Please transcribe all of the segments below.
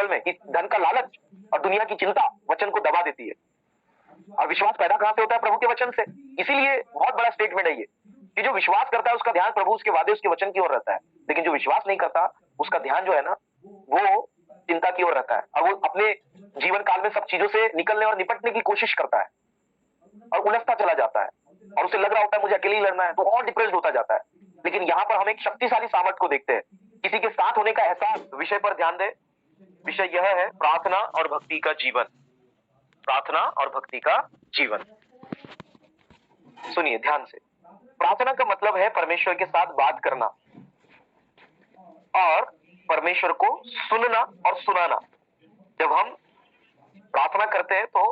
जंगल में कि धन का लालच और दुनिया की चिंता वचन को दबा देती है। और विश्वास पैदा कहां से होता है? प्रभु के वचन से। इसीलिए बहुत बड़ा स्टेटमेंट है ये कि जो विश्वास करता है उसका ध्यान प्रभु, उसके वादे, उसके वचन की ओर रहता है। लेकिन जो विश्वास नहीं करता उसका ध्यान जो है ना, वो चिंता की ओर रहता है और वो अपने जीवन काल में सब चीजों से निकलने और निपटने की कोशिश करता है और उलझता चला जाता है और उसे लग रहा होता है मुझे अकेले ही लड़ना है, तो और डिप्रेस्ड होता जाता है। लेकिन यहाँ पर हम एक शक्तिशाली सामर्थ को देखते हैं, किसी के साथ होने का एहसास। विषय पर ध्यान दे, विषय यह है प्रार्थना और भक्ति का जीवन। प्रार्थना और भक्ति का जीवन। सुनिए ध्यान से। प्रार्थना का मतलब है परमेश्वर के साथ बात करना और परमेश्वर को सुनना और सुनाना। जब हम प्रार्थना करते हैं तो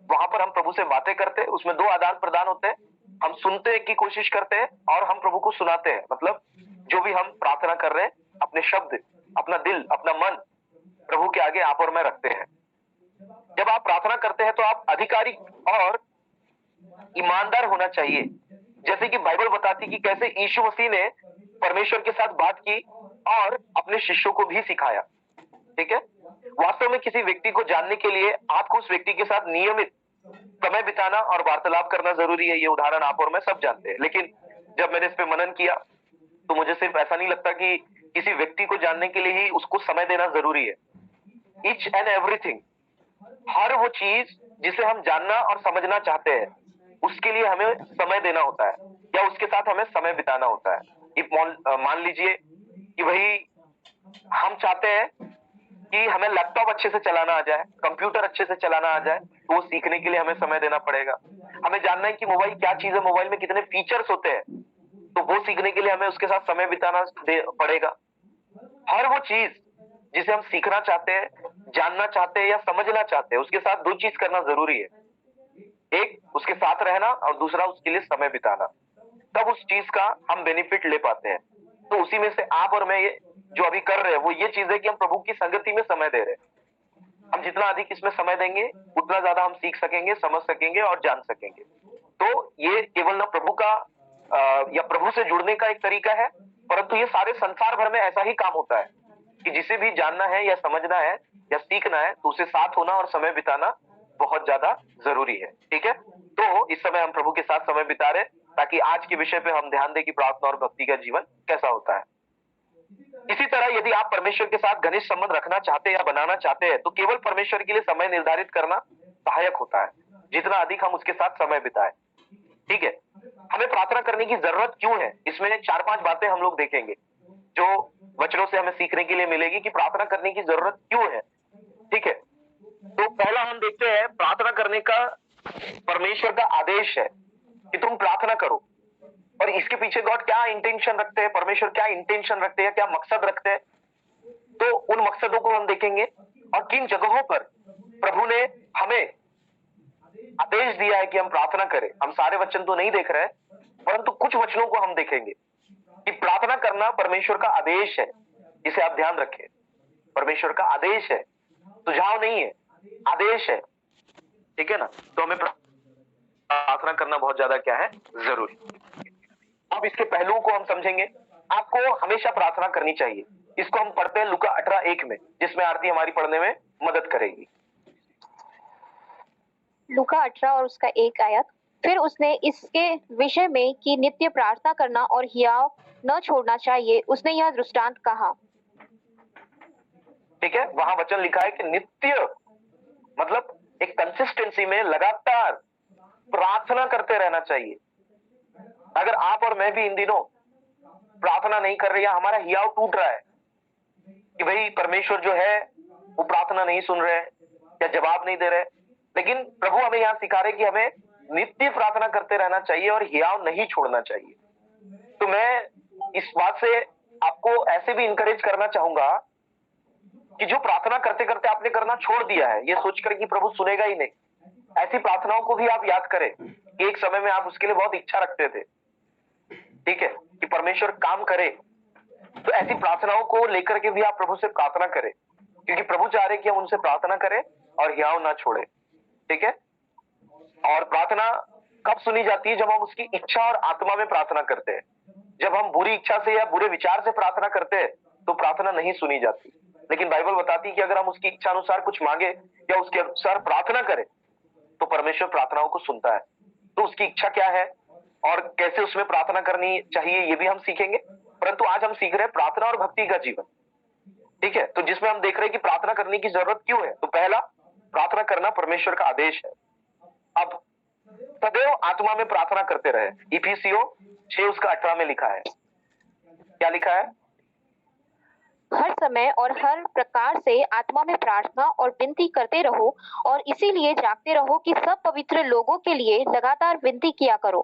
वहां पर हम प्रभु से बातें करते हैं, उसमें दो आदान प्रदान होते हैं। हम सुनते की कोशिश करते हैं और हम प्रभु को सुनाते हैं। मतलब जो भी हम प्रार्थना कर रहे हैं, अपने शब्द, अपना दिल, अपना मन प्रभु के आगे आप और मैं रखते हैं। जब आप प्रार्थना करते हैं तो आप अधिकारी और ईमानदार होना चाहिए। जैसे कि बाइबल बताती कि कैसे यीशु मसीह ने परमेश्वर के साथ बात की और अपने शिष्यों को भी सिखाया। ठीक है, वास्तव में किसी व्यक्ति को जानने के लिए आपको उस व्यक्ति के साथ नियमित समय बिताना और वार्तालाप करना जरूरी है। ये उदाहरण आप और मैं सब जानते हैं। लेकिन जब मैंने इस पे मनन किया तो मुझे सिर्फ ऐसा नहीं लगता कि किसी व्यक्ति को जानने के लिए ही उसको समय देना जरूरी है। ईच एंड एवरीथिंग, हर वो चीज जिसे हम जानना और समझना चाहते हैं, उसके लिए हमें समय देना होता है या उसके साथ हमें समय बिताना होता है। मान लीजिए कि वही हम चाहते हैं कि हमें लैपटॉप अच्छे से चलाना आ जाए, कंप्यूटर अच्छे से चलाना आ जाए, तो वो सीखने के लिए हमें समय देना पड़ेगा। हमें जानना है कि मोबाइल क्या चीज है, मोबाइल में कितने फीचर्स होते हैं, तो वो सीखने के लिए हमें उसके साथ समय बिताना पड़ेगा। हर वो चीज जिसे हम सीखना चाहते हैं, जानना चाहते हैं या समझना चाहते हैं, उसके साथ दो चीज करना जरूरी है। एक उसके साथ रहना और दूसरा उसके लिए समय बिताना। तब उस चीज का हम बेनिफिट ले पाते हैं। तो उसी में से आप और मैं ये जो अभी कर रहे हैं वो ये चीज है कि हम प्रभु की संगति में समय दे रहे हैं। हम जितना अधिक इसमें समय देंगे उतना ज्यादा हम सीख सकेंगे, समझ सकेंगे और जान सकेंगे। तो ये केवल ना प्रभु का या प्रभु से जुड़ने का एक तरीका है, परंतु ये सारे संसार भर में ऐसा ही काम होता है कि जिसे भी जानना है या समझना है या सीखना है तो उसे साथ होना और समय बिताना बहुत ज्यादा जरूरी है। ठीक है, तो इस समय हम प्रभु के साथ समय बिता रहे ताकि आज के विषय पे हम ध्यान दें कि प्रार्थना और भक्ति का जीवन कैसा होता है। इसी तरह यदि आप परमेश्वर के साथ घनिष्ठ संबंध रखना चाहते हैं या बनाना चाहते हैं तो केवल परमेश्वर के लिए समय निर्धारित करना सहायक होता है, जितना अधिक हम उसके साथ समय बिताएं। ठीक है, हमें प्रार्थना करने की जरूरत क्यों है, इसमें 4-5 बातें हम लोग देखेंगे जो वचनों से हमें सीखने के लिए मिलेगी कि प्रार्थना करने की जरूरत क्यों है। ठीक है, तो पहला हम देखते हैं प्रार्थना करने का परमेश्वर का आदेश है कि तुम प्रार्थना करो। और इसके पीछे गॉड क्या इंटेंशन रखते हैं, परमेश्वर क्या इंटेंशन रखते हैं, क्या मकसद रखते हैं, तो उन मकसदों को हम देखेंगे और किन जगहों पर प्रभु ने हमें आदेश दिया है कि हम प्रार्थना करें। हम सारे वचन तो नहीं देख रहे हैं परंतु कुछ वचनों को हम देखेंगे कि प्रार्थना करना परमेश्वर का आदेश है। इसे आप ध्यान रखें, परमेश्वर का आदेश है, सुझाव नहीं है, आदेश है। ठीक है ना, तो हमें प्रार्थना करना बहुत ज्यादा क्या है, जरूरी। अब इसके पहलुओं को हम समझेंगे। आपको हमेशा प्रार्थना करनी चाहिए। इसको हम पढ़ते हैं लूका 18:1 में, जिसमें आरती हमारी पढ़ने में मदद करेगी। लूका 18 और उसका 1 आयत। फिर उसने इसके विषय में कि नित्य प्रार्थना करना और हियाव न छोड़ना चाहिए, उसने यह दृष्टांत कहा। ठीक है, वहां वचन लिखा है कि नित्य मतलब एक कंसिस्टेंसी में लगातार प्रार्थना करते रहना चाहिए। अगर आप और मैं भी इन दिनों प्रार्थना नहीं कर रहे या हमारा हियाव टूट रहा है कि भाई परमेश्वर जो है वो प्रार्थना नहीं सुन रहे या जवाब नहीं दे रहे, लेकिन प्रभु हमें यहाँ सिखा रहे कि हमें नित्य प्रार्थना करते रहना चाहिए और हियाव नहीं छोड़ना चाहिए। तो मैं इस बात से आपको ऐसे भी इंकरेज करना चाहूंगा कि जो प्रार्थना करते करते आपने करना छोड़ दिया है ये सोचकर कि प्रभु सुनेगा ही नहीं, ऐसी प्रार्थनाओं को भी आप याद करें कि एक समय में आप उसके लिए बहुत इच्छा रखते थे। ठीक है, कि परमेश्वर काम करे, तो ऐसी प्रार्थनाओं को लेकर के भी आप प्रभु से प्रार्थना करें, क्योंकि प्रभु चाह रहे कि हम उनसे प्रार्थना करें और हियाव ना छोड़े। ठीक है, और प्रार्थना कब सुनी जाती है, जब हम उसकी इच्छा और आत्मा में प्रार्थना करते हैं। जब हम बुरी इच्छा से या बुरे विचार से प्रार्थना करते हैं तो प्रार्थना नहीं सुनी जाती। लेकिन बाइबल बताती है कि अगर हम उसकी इच्छा अनुसार कुछ मांगे या उसके अनुसार प्रार्थना करें तो परमेश्वर प्रार्थनाओं को सुनता है। तो उसकी इच्छा क्या है और कैसे उसमें प्रार्थना करनी चाहिए ये भी हम सीखेंगे। परंतु आज हम सीख रहे हैं प्रार्थना और भक्ति का जीवन, ठीक है। तो जिसमें हम देख रहे हैं कि प्रार्थना करने की जरूरत क्यों है। तो पहला, प्रार्थना करना परमेश्वर का आदेश है। अब सदैव आत्मा में प्रार्थना करते रहे, इफिसियों 6:18 में लिखा है। क्या लिखा है? हर समय और हर प्रकार से आत्मा में प्रार्थना और विनती करते रहो और इसीलिए जागते रहो कि सब पवित्र लोगों के लिए लगातार विनती किया करो।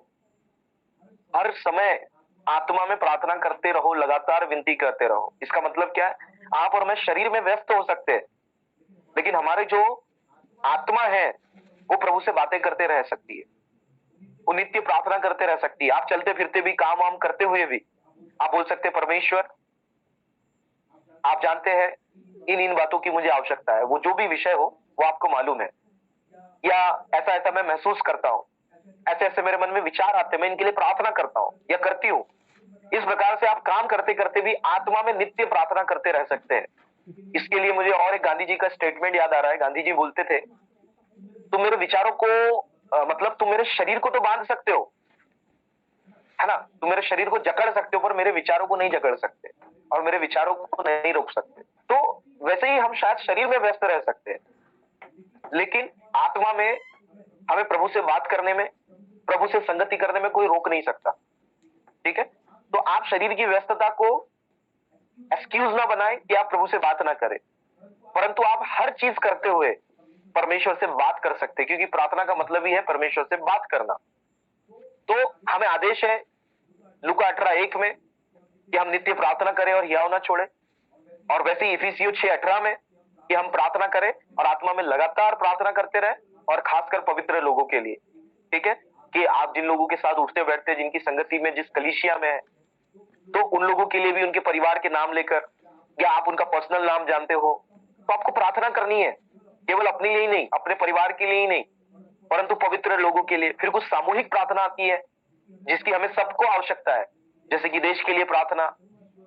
हर समय आत्मा में प्रार्थना करते रहो, लगातार विनती करते रहो। इसका मतलब क्या है? आप और मैं शरीर में व्यस्त हो सकते हैं, लेकिन हमारे जो आत्मा है वो प्रभु से बातें करते रह सकती है, वो नित्य प्रार्थना करते रह सकती है। आप चलते फिरते भी, काम वाम करते हुए भी आप बोल सकते हैं, परमेश्वर आप जानते हैं इन इन बातों की मुझे आवश्यकता है। वो जो भी विषय हो वो आपको मालूम है, या ऐसा ऐसा मैं महसूस करता हूं, ऐसे ऐसे मेरे मन में विचार आते हैं, मैं इनके लिए प्रार्थना करता हूं या करती हूं। इस प्रकार से आप काम करते करते भी आत्मा में नित्य प्रार्थना करते रह सकते हैं। इसके लिए मुझे और एक गांधी जी का स्टेटमेंट याद आ रहा है। गांधी जी बोलते थे, तुम मेरे विचारों को मतलब तुम मेरे शरीर को तो बांध सकते हो, है ना, तुम मेरे शरीर को जकड़ सकते हो, पर मेरे विचारों को नहीं जकड़ सकते और मेरे विचारों को नहीं रोक सकते। तो वैसे ही हम शायद शरीर में व्यस्त रह सकते हैं, लेकिन आत्मा में हमें प्रभु से बात करने में, प्रभु से संगति करने में कोई रोक नहीं सकता, ठीक है। तो आप शरीर की व्यस्तता को एक्सक्यूज ना बनाएं कि आप प्रभु से बात ना करें, परंतु आप हर चीज करते हुए परमेश्वर से बात कर सकते हैं, क्योंकि प्रार्थना का मतलब ही है परमेश्वर से बात करना। तो हमें आदेश है लूका 18:1 में कि हम नित्य प्रार्थना करें और हियाव ना छोड़े, और वैसे ही इफिसियों 6:18 में कि हम प्रार्थना करें और आत्मा में लगातार प्रार्थना करते रहे, और खासकर पवित्र लोगों के लिए, ठीक है। कि आप जिन लोगों के साथ उठते बैठते, जिनकी संगति में, जिस कलीसिया में है, तो उन लोगों के लिए भी उनके परिवार के नाम लेकर, या आप उनका पर्सनल नाम जानते हो, तो आपको प्रार्थना करनी है, केवल अपने लिए ही नहीं, अपने परिवार के लिए ही नहीं, परंतु पवित्र लोगों के लिए। फिर कुछ सामूहिक प्रार्थना आती है जिसकी हमें सबको आवश्यकता है, जैसे कि देश के लिए प्रार्थना,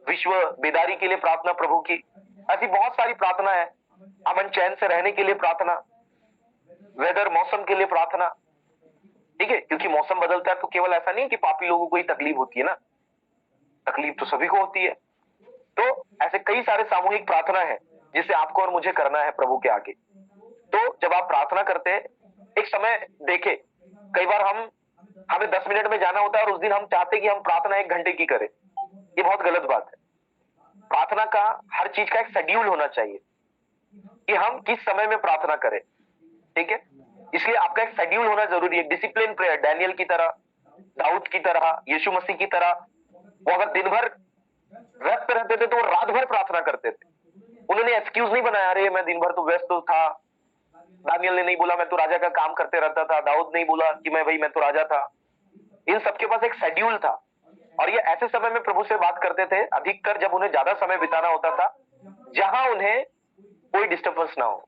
विश्व बेदारी के लिए प्रार्थना प्रभु की, ऐसी बहुत सारी प्रार्थना है। अमन चैन से रहने के लिए प्रार्थना, वेदर मौसम के लिए प्रार्थना, ठीक है, क्योंकि मौसम बदलता है तो केवल ऐसा नहीं कि पापी लोगों को ही तकलीफ होती है ना, तकलीफ तो सभी को होती है। तो ऐसे कई सारे सामूहिक प्रार्थना है जिसे आपको और मुझे करना है प्रभु के आगे। तो जब आप प्रार्थना करते हैं, एक समय देखे, कई बार हमें 10 मिनट में जाना होता है और उस दिन हम चाहते हैं कि हम प्रार्थना 1 घंटे की करें। ये बहुत गलत बात है। प्रार्थना का, हर चीज का एक शेड्यूल होना चाहिए कि हम किस समय में प्रार्थना करें, ठीक है। इसलिए आपका एक शेड्यूल होना जरूरी है, डिसिप्लिन प्रेयर, डैनियल की तरह, दाऊद की तरह, यीशु मसीह की तरह। वो अगर दिन भर व्यस्त रहते थे तो वो रात भर प्रार्थना करते थे। उन्होंने एक्सक्यूज नहीं बनाया, अरे मैं दिन भर तो व्यस्त था। दानियल ने नहीं बोला मैं तो राजा का काम करते रहता था, दाऊद नहीं बोला कि मैं तो राजा था। इन सबके पास एक शेड्यूल था, और ये ऐसे समय में प्रभु से बात करते थे, अधिकतर जब उन्हें ज्यादा समय बिताना होता था जहां उन्हें कोई डिस्टर्बेंस ना हो।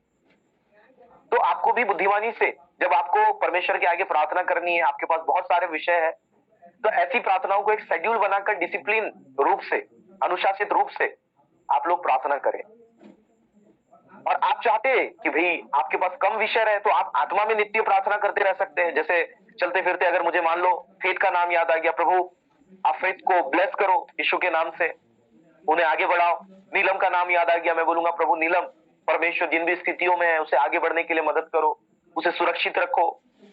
तो आपको भी बुद्धिमानी से, जब आपको परमेश्वर के आगे प्रार्थना करनी है, आपके पास बहुत सारे विषय है, तो ऐसी प्रार्थनाओं को एक शेड्यूल बनाकर डिसिप्लिन रूप से, अनुशासित रूप से आप लोग प्रार्थना करें। और आप चाहते हैं कि भाई आपके पास कम विषय रहे, तो आप आत्मा में नित्य प्रार्थना करते रह सकते हैं। जैसे चलते फिरते अगर मुझे मान लो फेथ का नाम याद आ गया, प्रभु आप फेथ को ब्लेस करो यीशु के नाम से, उन्हें आगे बढ़ाओ। नीलम का नाम याद आ गया, मैं बोलूंगा प्रभु नीलम, परमेश्वर जिन भी स्थितियों में है उसे आगे बढ़ने के लिए मदद करो, उसे सुरक्षित रखो।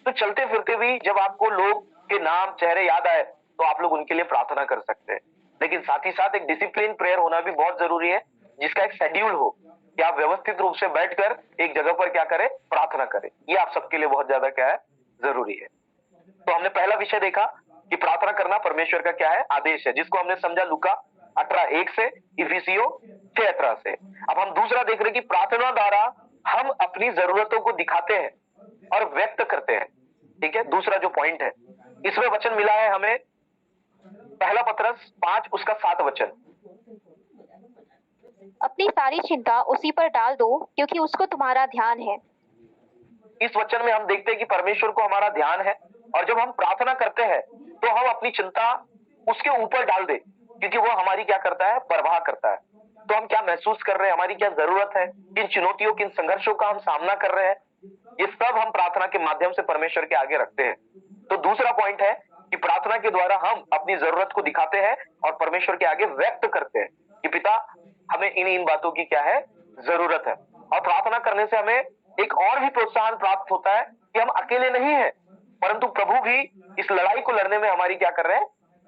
तो चलते फिरते भी जब आपको लोग के नाम, चेहरे याद आए, तो आप लोग उनके लिए प्रार्थना कर सकते हैं। लेकिन साथ ही साथ एक डिसिप्लिन प्रेयर होना भी बहुत जरूरी है, जिसका एक शेड्यूल हो कि आप व्यवस्थित रूप से बैठकर एक जगह पर क्या करें, प्रार्थना करें। ये आप सबके लिए बहुत ज्यादा क्या है, जरूरी है। तो हमने पहला विषय देखा कि प्रार्थना करना परमेश्वर का क्या है, आदेश है, जिसको हमने समझा लूका 18:1 से, इफिसियों 6:18 से। अब हम दूसरा देख रहे हैं कि प्रार्थना द्वारा हम अपनी जरूरतों को दिखाते हैं और व्यक्त करते हैं, ठीक है। दूसरा जो पॉइंट है, इसमें वचन मिला है हमें पहला पतरस 5 उसका 7 वचन। अपनी सारी चिंता उसी पर डाल दो क्योंकि उसको तुम्हारा ध्यान है। इस वचन में हम देखते हैं कि परमेश्वर को हमारा ध्यान है, और जब हम प्रार्थना करते हैं तो हम अपनी चिंता उसके ऊपर डाल दे, क्योंकि वो हमारी क्या करता है, परवाह करता है। तो हम क्या महसूस कर रहे हैं, हमारी क्या जरूरत है, किन चुनौतियों, किन संघर्षों का हम सामना कर रहे हैं, ये सब हम प्रार्थना के माध्यम से परमेश्वर के आगे रखते हैं। तो दूसरा पॉइंट है कि प्रार्थना के द्वारा हम अपनी जरूरत को दिखाते हैं और परमेश्वर के आगे व्यक्त करते हैं कि पिता, हमें इन इन बातों की क्या है, जरूरत है। और प्रार्थना करने से हमें एक और भी प्रोत्साहन प्राप्त होता है कि हम अकेले नहीं हैं, परंतु प्रभु भी इस लड़ाई को लड़ने में हमारी क्या कर रहे हैं,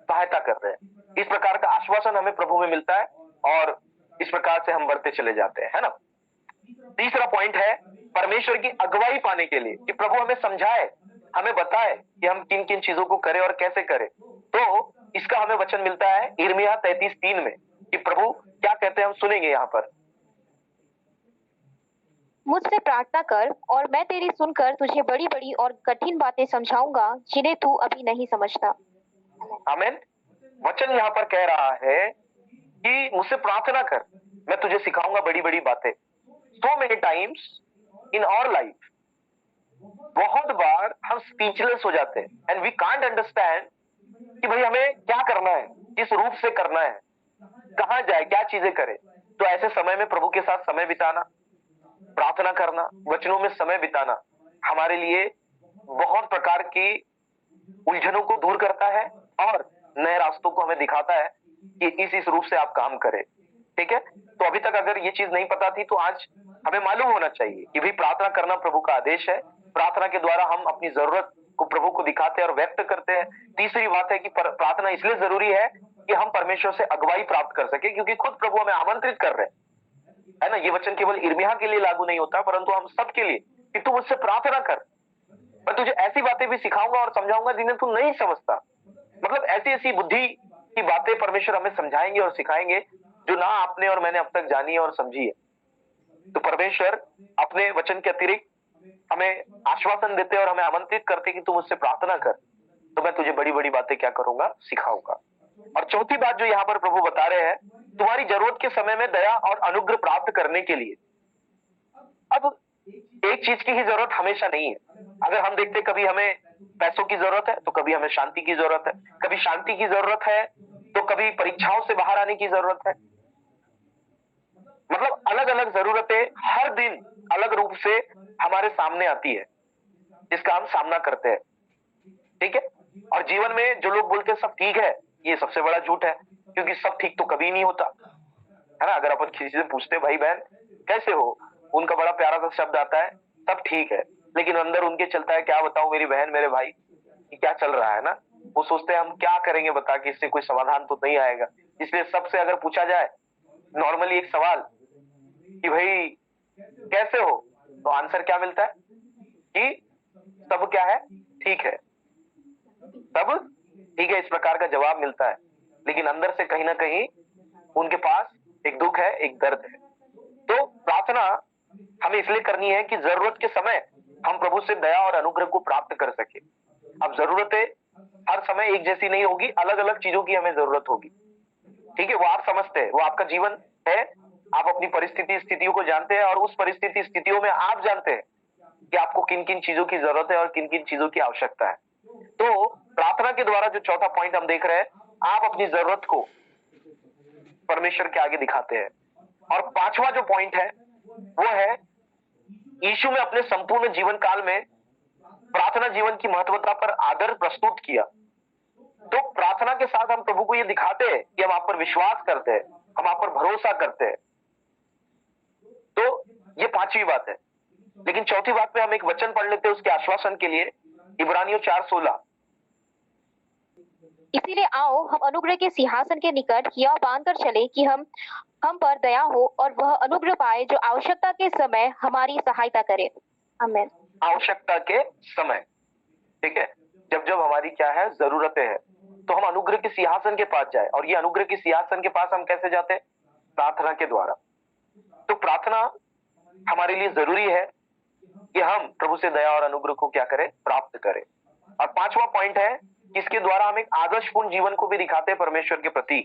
सहायता कर रहे हैं। इस प्रकार का आश्वासन हमें प्रभु में मिलता है और इस प्रकार से हम बढ़ते चले जाते हैं, है ना। तीसरा पॉइंट है परमेश्वर की अगुवाई पाने के लिए, कि प्रभु हमें समझाए, हमें बताए कि हम किन किन चीजों को करें और कैसे करें। तो इसका हमें वचन मिलता है यिर्मयाह 33:3 में, कि प्रभु क्या कहते हैं हम सुनेंगे यहाँ पर। मुझसे प्रार्थना कर और मैं तेरी सुनकर तुझे बड़ी बड़ी और कठिन बातें समझाऊंगा जिन्हें तू अभी नहीं समझता। आमीन। वचन यहाँ पर कह रहा है कि मुझसे प्रार्थना कर, मैं तुझे सिखाऊंगा बड़ी बड़ी बातें। So many times in our life, बहुत बार हम स्पीचलेस हो जाते हैं एंड वी कांट अंडरस्टैंड कि भाई हमें क्या करना है, किस रूप से करना है, कहां जाए, क्या चीजें करें। तो ऐसे समय में प्रभु के साथ समय बिताना, प्रार्थना करना, वचनों में समय बिताना हमारे लिए बहुत प्रकार की उलझनों को दूर करता है और नए रास्तों को हमें दिखाता है कि इस रूप से आप काम करें। ठीक है, तो अभी तक अगर ये चीज नहीं पता थी तो आज हमें मालूम होना चाहिए कि भाई प्रार्थना करना प्रभु का आदेश है। प्रार्थना के द्वारा हम अपनी जरूरत को प्रभु को दिखाते हैं और व्यक्त करते हैं। तीसरी बात है कि प्रार्थना इसलिए जरूरी है कि हम परमेश्वर से अगुवाई प्राप्त कर सके, क्योंकि खुद प्रभु हमें आमंत्रित कर रहे हैं, है ना। ये वचन केवल यिर्मयाह के लिए लागू नहीं होता, परंतु हम सबके लिए, कि तू मुझसे प्रार्थना कर, मैं तुझे ऐसी बातें भी सिखाऊंगा और समझाऊंगा जिन्हें तू नहीं समझता। मतलब ऐसी ऐसी बुद्धि की बातें परमेश्वर हमें समझाएंगे और सिखाएंगे जो ना आपने और मैंने अब तक जानी है और समझी है। तो परमेश्वर अपने वचन के अतिरिक्त हमें आश्वासन देते और हमें आमंत्रित करते कि तू मुझसे प्रार्थना कर, तो मैं तुझे बड़ी बड़ी बातें क्या करूंगा, सिखाऊंगा। और चौथी बात जो यहाँ पर प्रभु बता रहे हैं, तुम्हारी जरूरत के समय में दया और अनुग्रह प्राप्त करने के लिए। अब एक चीज की ही जरूरत हमेशा नहीं है। अगर हम देखते, कभी हमें पैसों की जरूरत है तो कभी हमें शांति की जरूरत है, कभी शांति की जरूरत है तो कभी परीक्षाओं से बाहर आने की जरूरत है। मतलब अलग अलग जरूरतें हर दिन अलग रूप से हमारे सामने आती है, जिसका हम सामना करते हैं। ठीक है, और जीवन में जो लोग बोलते हैं सब ठीक है, ये सबसे बड़ा झूठ है, क्योंकि सब ठीक तो कभी नहीं होता, है ना। अगर अपन किसी से पूछते भाई बहन कैसे हो, उनका बड़ा प्यारा सा शब्द आता है सब ठीक है, लेकिन अंदर उनके चलता है क्या बताऊं मेरी बहन मेरे भाई कि क्या चल रहा है ना। वो सोचते हैं हम क्या करेंगे बता के, इससे कोई समाधान तो नहीं आएगा। इसलिए सबसे अगर पूछा जाए नॉर्मली एक सवाल कि भाई कैसे हो, तो आंसर क्या मिलता है कि सब क्या है, ठीक है, सब ठीक है, इस प्रकार का जवाब मिलता है। लेकिन अंदर से कहीं ना कहीं उनके पास एक दुख है, एक दर्द है। तो प्रार्थना हमें इसलिए करनी है कि जरूरत के समय हम प्रभु से दया और अनुग्रह को प्राप्त कर सके। अब जरूरतें हर समय एक जैसी नहीं होगी, अलग अलग चीजों की हमें जरूरत होगी। ठीक है, वो आप समझते हैं, वो आपका जीवन है, आप अपनी परिस्थिति स्थितियों को जानते हैं और उस परिस्थिति स्थितियों में आप जानते हैं कि आपको किन किन चीजों की जरूरत है और किन किन चीजों की आवश्यकता है। तो प्रार्थना के द्वारा जो चौथा पॉइंट हम देख रहे हैं, आप अपनी जरूरत को परमेश्वर के आगे दिखाते हैं। और पांचवा जो पॉइंट है वो है यीशु ने अपने संपूर्ण जीवन काल में प्रार्थना जीवन की महत्वता पर आदर प्रस्तुत किया। तो प्रार्थना के साथ हम प्रभु को ये दिखाते हैं कि हम आप पर विश्वास करते हैं, हम आप पर भरोसा करते हैं। तो ये पांचवी बात है। लेकिन चौथी बात पे हम एक वचन पढ़ लेते हैं उसके आश्वासन के लिए, इब्रानियों 4:16। इसीलिए आओ हम अनुग्रह के सिंहासन के निकट यह बांधकर चले कि हम पर दया हो और वह अनुग्रह पाए जो आवश्यकता के समय हमारी सहायता करे। आमीन। आवश्यकता के समय, ठीक है, जब जब हमारी क्या है, जरूरतें हैं, तो हम अनुग्रह के सिंहासन के पास जाए। और ये अनुग्रह के सिंहासन के पास हम कैसे जाते हैं? प्रार्थना के द्वारा। तो प्रार्थना हमारे लिए जरूरी है कि हम प्रभु से दया और अनुग्रह को क्या करें, प्राप्त करें। और पांचवा पॉइंट है कि इसके द्वारा हम एक आदर्शपूर्ण जीवन को भी दिखाते हैं परमेश्वर के प्रति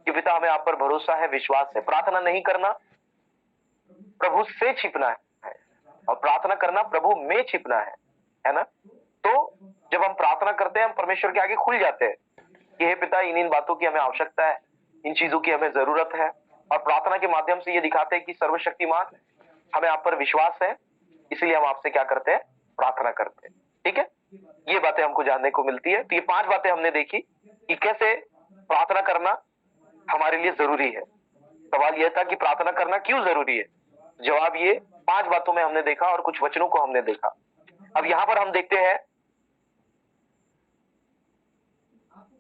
कि पिता हमें आप पर भरोसा है, विश्वास है। प्रार्थना नहीं करना प्रभु से छिपना है और प्रार्थना करना प्रभु में छिपना है ना। तो जब हम प्रार्थना करते हैं हम परमेश्वर के आगे खुल जाते हैं कि हे पिता, इन इन बातों की हमें आवश्यकता है, इन चीजों की हमें जरूरत है, और प्रार्थना के माध्यम से ये दिखाते हैं कि सर्वशक्तिमान हमें आप पर विश्वास है, इसलिए हम आपसे क्या करते हैं, प्रार्थना करते हैं। ठीक है, ये बातें हमको जानने को मिलती है। तो ये 5 बातें हमने देखी कि कैसे प्रार्थना करना हमारे लिए जरूरी है। सवाल यह था कि प्रार्थना करना क्यों जरूरी है। जवाब ये 5 बातों में हमने देखा और कुछ वचनों को हमने देखा। अब यहां पर हम देखते हैं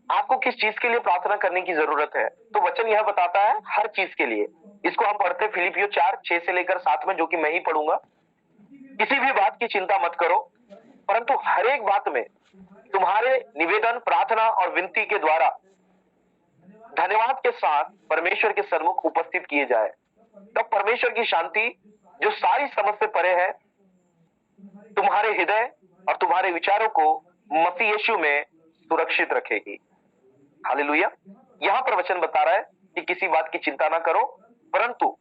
आपको किस चीज के लिए प्रार्थना करने की जरूरत है। तो वचन यह बताता है हर चीज के लिए। इसको हम पढ़ते हैं फिलिपियो 4:6 से लेकर 7 में, जो कि मैं ही पढ़ूंगा। किसी भी बात की चिंता मत करो, परंतु हर एक बात में तुम्हारे निवेदन, प्रार्थना और विनती के द्वारा धन्यवाद के साथ परमेश्वर के सन्मुख उपस्थित किए जाए। तब परमेश्वर की शांति जो सारी समझ से परे है तुम्हारे हृदय और तुम्हारे विचारों को मसीह यीशु में सुरक्षित रखेगी। हालेलुया। यहां पर वचन बता रहा है कि किसी बात की चिंता ना करो, परंतु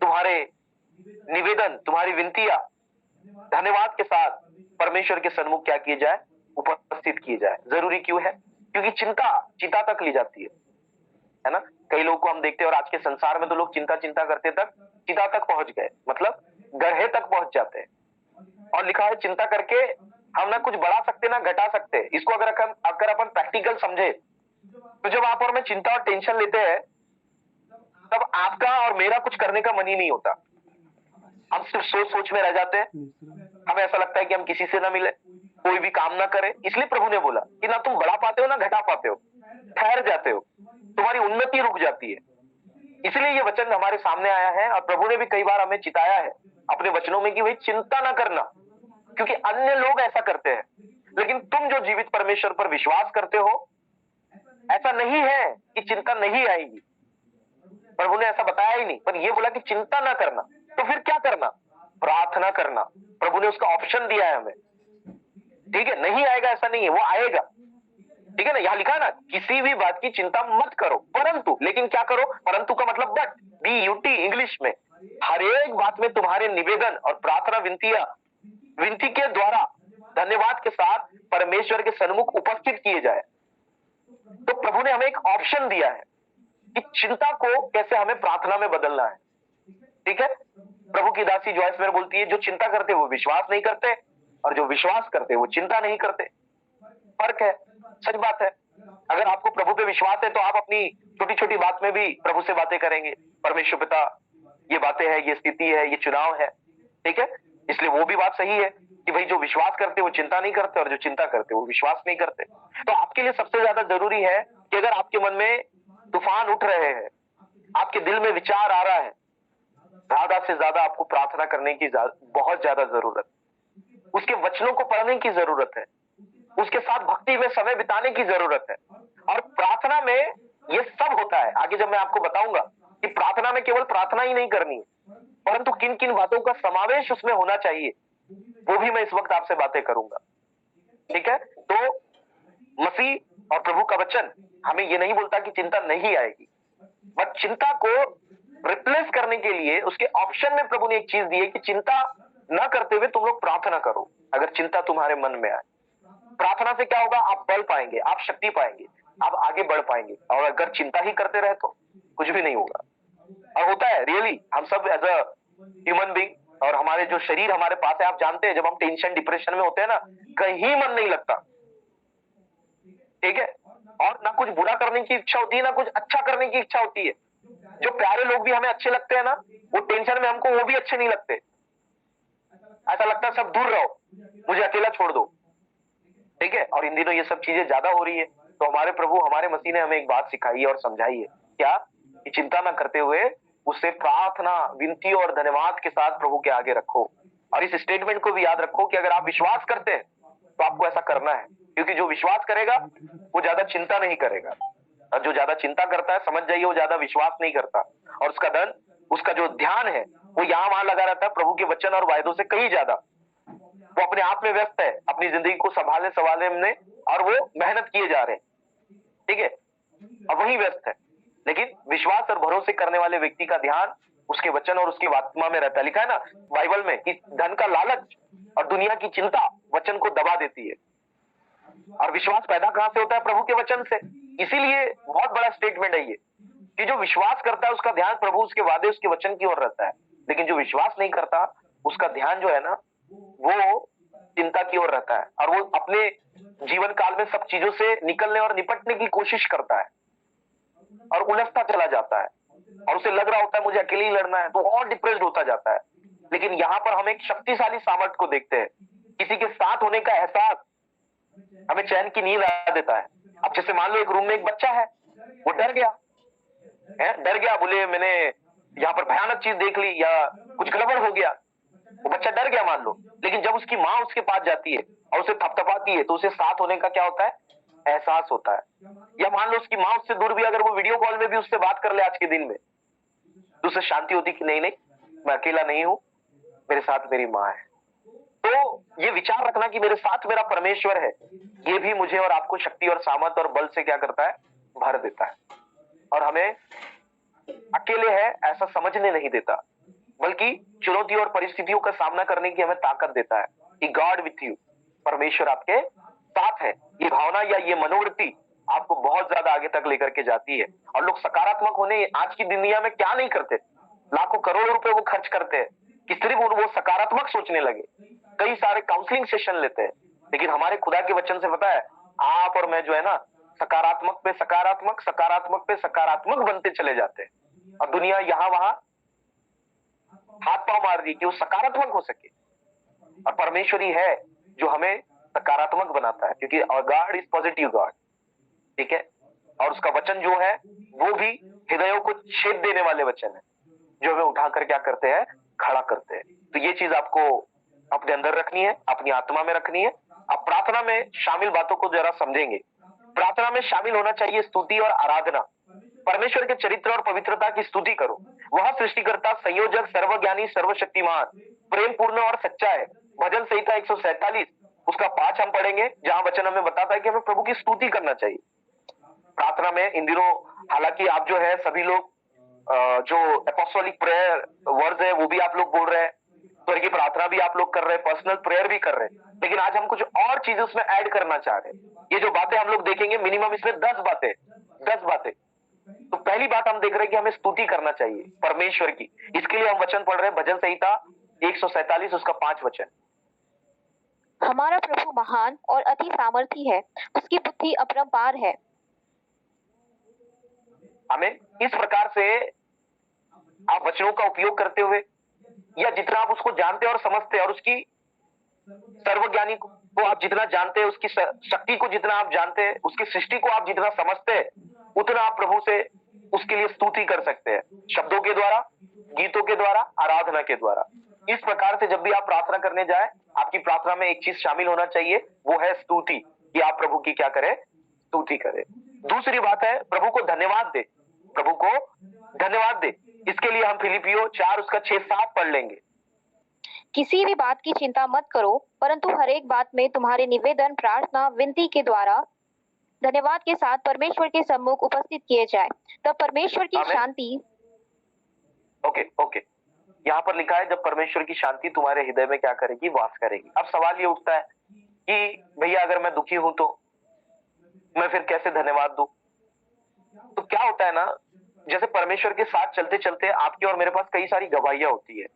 तुम्हारे निवेदन, तुम्हारी विनतियां धन्यवाद के साथ परमेश्वर के सन्मुख क्या किए जाए, उपस्थित किए जाए। जरूरी क्यों है? क्योंकि चिंता तक ली जाती है ना। कई लोगों को हम देखते हैं और आज के संसार में तो लोग चिंता करते तक चिता तक पहुंच गए, मतलब गड्ढे तक पहुंच जाते हैं। और लिखा है चिंता करके हम ना कुछ बढ़ा सकते ना घटा सकते। इसको अगर अपन प्रैक्टिकल समझे तो जब आप और मैं चिंता और टेंशन लेते हैं तब आपका और मेरा कुछ करने का मन ही नहीं होता। हम सिर्फ सोच में रह जाते हैं। हमें ऐसा लगता है कि हम किसी से ना मिले, कोई भी काम ना करें। इसलिए प्रभु ने बोला कि ना तुम बढ़ा पाते हो ना घटा पाते हो, ठहर जाते हो, तुम्हारी उन्नति रुक जाती है। इसलिए ये वचन हमारे सामने आया है और प्रभु ने भी कई बार हमें चिताया है अपने वचनों में कि भाई चिंता ना करना, क्योंकि अन्य लोग ऐसा करते हैं। लेकिन तुम जो जीवित परमेश्वर पर विश्वास करते हो, ऐसा नहीं है कि चिंता नहीं आएगी। प्रभु ने ऐसा बताया ही नहीं, पर ये बोला कि चिंता ना करना। तो फिर क्या करना? प्रार्थना करना। प्रभु ने उसका ऑप्शन दिया है हमें। ठीक है, नहीं आएगा ऐसा नहीं है, वो आएगा। ठीक है ना, यहां लिखा है ना, किसी भी बात की चिंता मत करो, परंतु, लेकिन क्या करो? परंतु का मतलब बट, BUT इंग्लिश में, हर एक बात में तुम्हारे निवेदन और प्रार्थना विनती के द्वारा धन्यवाद के साथ परमेश्वर के सन्मुख उपस्थित किए जाए। तो प्रभु ने हमें एक ऑप्शन दिया है कि चिंता को कैसे हमें प्रार्थना में बदलना है। ठीक है, प्रभु की दासी जॉयस मेयर बोलती है, जो चिंता करते वो विश्वास नहीं करते, और जो विश्वास करते वो चिंता नहीं करते। फर्क है, सच बात है। अगर आपको प्रभु पे विश्वास है तो आप अपनी छोटी छोटी बात में भी प्रभु से बातें करेंगे। परमेश्वर पिता, ये बातें है, ये स्थिति है, ये चुनाव है। ठीक है, इसलिए वो भी बात सही है कि भाई जो विश्वास करते वो चिंता नहीं करते, और जो चिंता करते वो विश्वास नहीं करते। तो आपके लिए सबसे ज्यादा जरूरी है कि अगर आपके मन में तूफान उठ रहे हैं, आपके दिल में विचार आ रहा है, ज्यादा से ज्यादा आपको प्रार्थना करने की बहुत ज्यादा जरूरत, उसके वचनों को पढ़ने की जरूरत है, उसके साथ भक्ति में समय बिताने की जरूरत है। और प्रार्थना में ये सब होता है। आगे जब मैं आपको बताऊंगा कि प्रार्थना में केवल प्रार्थना ही नहीं करनी है, परंतु किन किन बातों का समावेश उसमें होना चाहिए, वो भी मैं इस वक्त आपसे बातें करूंगा। ठीक है, तो मसीह और प्रभु का वचन हमें ये नहीं बोलता कि चिंता नहीं आएगी, बट चिंता को रिप्लेस करने के लिए उसके ऑप्शन में प्रभु ने एक चीज दी है कि चिंता न करते हुए तुम लोग प्रार्थना करो। अगर चिंता तुम्हारे मन में आए, प्रार्थना से क्या होगा? आप बल पाएंगे, आप शक्ति पाएंगे, आप आगे बढ़ पाएंगे। और अगर चिंता ही करते रहे तो कुछ भी नहीं होगा। और होता है रियली, हम सब एज अ ह्यूमन बीइंग, और हमारे जो शरीर हमारे पास है, आप जानते हैं जब हम टेंशन डिप्रेशन में होते हैं ना, कहीं मन नहीं लगता। ठीक है, और ना कुछ बुरा करने की इच्छा होती है, ना कुछ अच्छा करने की इच्छा होती है। जो प्यारे लोग भी हमें अच्छे लगते हैं ना, वो टेंशन में हमको वो भी अच्छे नहीं लगते। ऐसा लगता है सब दूर रहो, मुझे अकेला छोड़ दो। ठीक है, और इन दिनों ये सब चीजें ज्यादा हो रही है। तो हमारे प्रभु, हमारे मसीह ने हमें एक बात सिखाई है और समझाई है, क्या? कि चिंता ना करते हुए उससे प्रार्थना, विनती और धन्यवाद के साथ प्रभु के आगे रखो। और इस स्टेटमेंट को भी याद रखो कि अगर आप विश्वास करते हैं तो आपको ऐसा करना है, क्योंकि जो विश्वास करेगा वो ज्यादा चिंता नहीं करेगा, और जो ज्यादा चिंता करता है, समझ जाइए, वो ज्यादा विश्वास नहीं करता, और उसका जो ध्यान है वो यहाँ वहां लगा रहता है प्रभु के वचन और वायदों से कहीं ज्यादा। वो अपने आप में व्यस्त है, अपनी जिंदगी को संभालने में, और वो मेहनत किए जा रहे हैं। ठीक है, और वही व्यस्त है। लेकिन विश्वास और भरोसे करने वाले व्यक्ति का ध्यान उसके वचन और उसकी आत्मा में रहता है। लिखा है ना बाइबल में कि धन का लालच और दुनिया की चिंता वचन को दबा देती है। और विश्वास पैदा कहां से होता है? प्रभु के वचन से। इसीलिए बहुत बड़ा स्टेटमेंट है ये कि जो विश्वास करता है उसका ध्यान प्रभु, उसके वादे, उसके वचन की ओर रहता है, लेकिन जो विश्वास नहीं करता उसका ध्यान जो है ना वो चिंता की ओर रहता है, और वो अपने जीवन काल में सब चीजों से निकलने और निपटने की कोशिश करता है और उलझता चला जाता है, और उसे लग रहा होता है मुझे अकेले ही लड़ना है, तो और डिप्रेस्ड होता जाता है। लेकिन यहाँ पर हम एक शक्तिशाली सामर्थ को देखते हैं, किसी के साथ होने का एहसास हमें चैन की नींद आ देता है। अब जैसे मान लो एक रूम में एक बच्चा है, वो डर गया डर गया, बोले मैंने यहाँ पर भयानक चीज देख ली या कुछ गड़बड़ हो गया, वो बच्चा डर गया मान लो, लेकिन जब उसकी माँ उसके पास जाती है और उसे थपथपाती है तो उसे साथ होने का क्या होता है, एहसास होता है। या मान लो उसकी माँ उससे दूर भी अगर वो वीडियो कॉल में भी उससे बात कर ले आज के दिन में, तो उसे शांति होती कि नहीं नहीं मैं अकेला नहीं हूं, मेरे साथ मेरी माँ है। तो ये विचार रखना कि मेरे साथ मेरा परमेश्वर है, ये भी मुझे और आपको शक्ति और सामर्थ और बल से क्या करता है, भर देता है, और हमें अकेले है ऐसा समझने नहीं देता, बल्कि चुनौतियों और परिस्थितियों का सामना करने की हमें ताकत देता है कि गॉड विथ यू, परमेश्वर आपके साथ है। ये भावना या ये मनोवृत्ति आपको बहुत ज्यादा आगे तक लेकर के जाती है। और लोग सकारात्मक होने आज की दुनिया में क्या नहीं करते, लाखों करोड़ों रुपए वो खर्च करते हैं कि सिर्फ वो सकारात्मक सोचने लगे, कई सारे काउंसलिंग सेशन लेते हैं, लेकिन हमारे खुदा के वचन से पता है आप और मैं जो है ना सकारात्मक पे सकारात्मक, सकारात्मक पे सकारात्मक बनते चले जाते हैं, और दुनिया यहाँ वहां हाथ पांव मार रही कि वो सकारात्मक हो सके, और परमेश्वर ही है जो हमें सकारात्मक बनाता है, क्योंकि गॉड इज पॉजिटिव गॉड, ठीक है। और उसका वचन जो है वो भी हृदयों को छेद देने वाले वचन है, जो हमें उठाकर क्या करते हैं, खड़ा करते हैं। तो ये चीज आपको अपने अंदर रखनी है, अपनी आत्मा में रखनी है। अब प्रार्थना में शामिल बातों को जरा समझेंगे। प्रार्थना में शामिल होना चाहिए स्तुति और आराधना। परमेश्वर के चरित्र और पवित्रता की स्तुति करो। वह सृष्टिकर्ता, संयोजक, सर्वज्ञानी, सर्वशक्तिमान, प्रेम पूर्ण और सच्चा है। भजन संहिता 147 उसका 5 हम पढ़ेंगे, जहां वचन हमें बताता है कि हमें प्रभु की स्तुति करना चाहिए प्रार्थना में। इन दिनों हालांकि आप जो है सभी लोग जो एपोस्टोलिक प्रेयर वर्ड्स है वो भी आप लोग बोल रहे हैं, स्वर्गीय प्रार्थना भी आप लोग कर रहे हैं, पर्सनल प्रेयर भी कर रहे हैं, लेकिन आज हम कुछ और चीजें उसमें ऐड करना चाह रहे हैं। ये जो बातें हम लोग देखेंगे मिनिमम इसमें 10 बातें। तो पहली बात हम देख रहे हैं कि हमें स्तुति करना चाहिए परमेश्वर की। इसके लिए हम वचन पढ़ रहे हैं भजन संहिता 147 उसका 5 वचन। हमारा प्रभु महान और अति सामर्थी है, उसकी बुद्धि अपरंपार है। हमें इस प्रकार से आप वचनों का उपयोग करते हुए, या जितना आप उसको जानते और समझते हैं, और उसकी सर्वज्ञानी को आप जितना जानते हैं, उसकी शक्ति को जितना आप जानते हैं, उसकी सृष्टि को आप जितना समझते हैं, उतना आप प्रभु से उसके लिए स्तुति कर सकते हैं, शब्दों के द्वारा, गीतों के द्वारा, आराधना के द्वारा। इस प्रकार से जब भी आप प्रार्थना करने जाए, आपकी प्रार्थना में एक चीज शामिल होना चाहिए, वो है स्तुति, कि आप प्रभु की क्या करें, स्तुति करें। दूसरी बात है प्रभु को धन्यवाद दे, प्रभु को धन्यवाद दे। इसके लिए हम फिलिपियो 4 उसका 6-7 पढ़ लेंगे। किसी भी बात की चिंता मत करो, परंतु हर एक बात में तुम्हारे निवेदन, प्रार्थना, विनती के द्वारा धन्यवाद के साथ परमेश्वर के सम्मुख उपस्थित किए जाए, तब परमेश्वर की शांति। ओके, यहाँ पर लिखा है जब परमेश्वर की शांति तुम्हारे हृदय में क्या करेगी, वास करेगी। अब सवाल ये उठता है कि भैया अगर मैं दुखी हूं तो मैं फिर कैसे धन्यवाद दूं? तो क्या होता है ना, जैसे परमेश्वर के साथ चलते चलते आपके और मेरे पास कई सारी गवाहियां होती है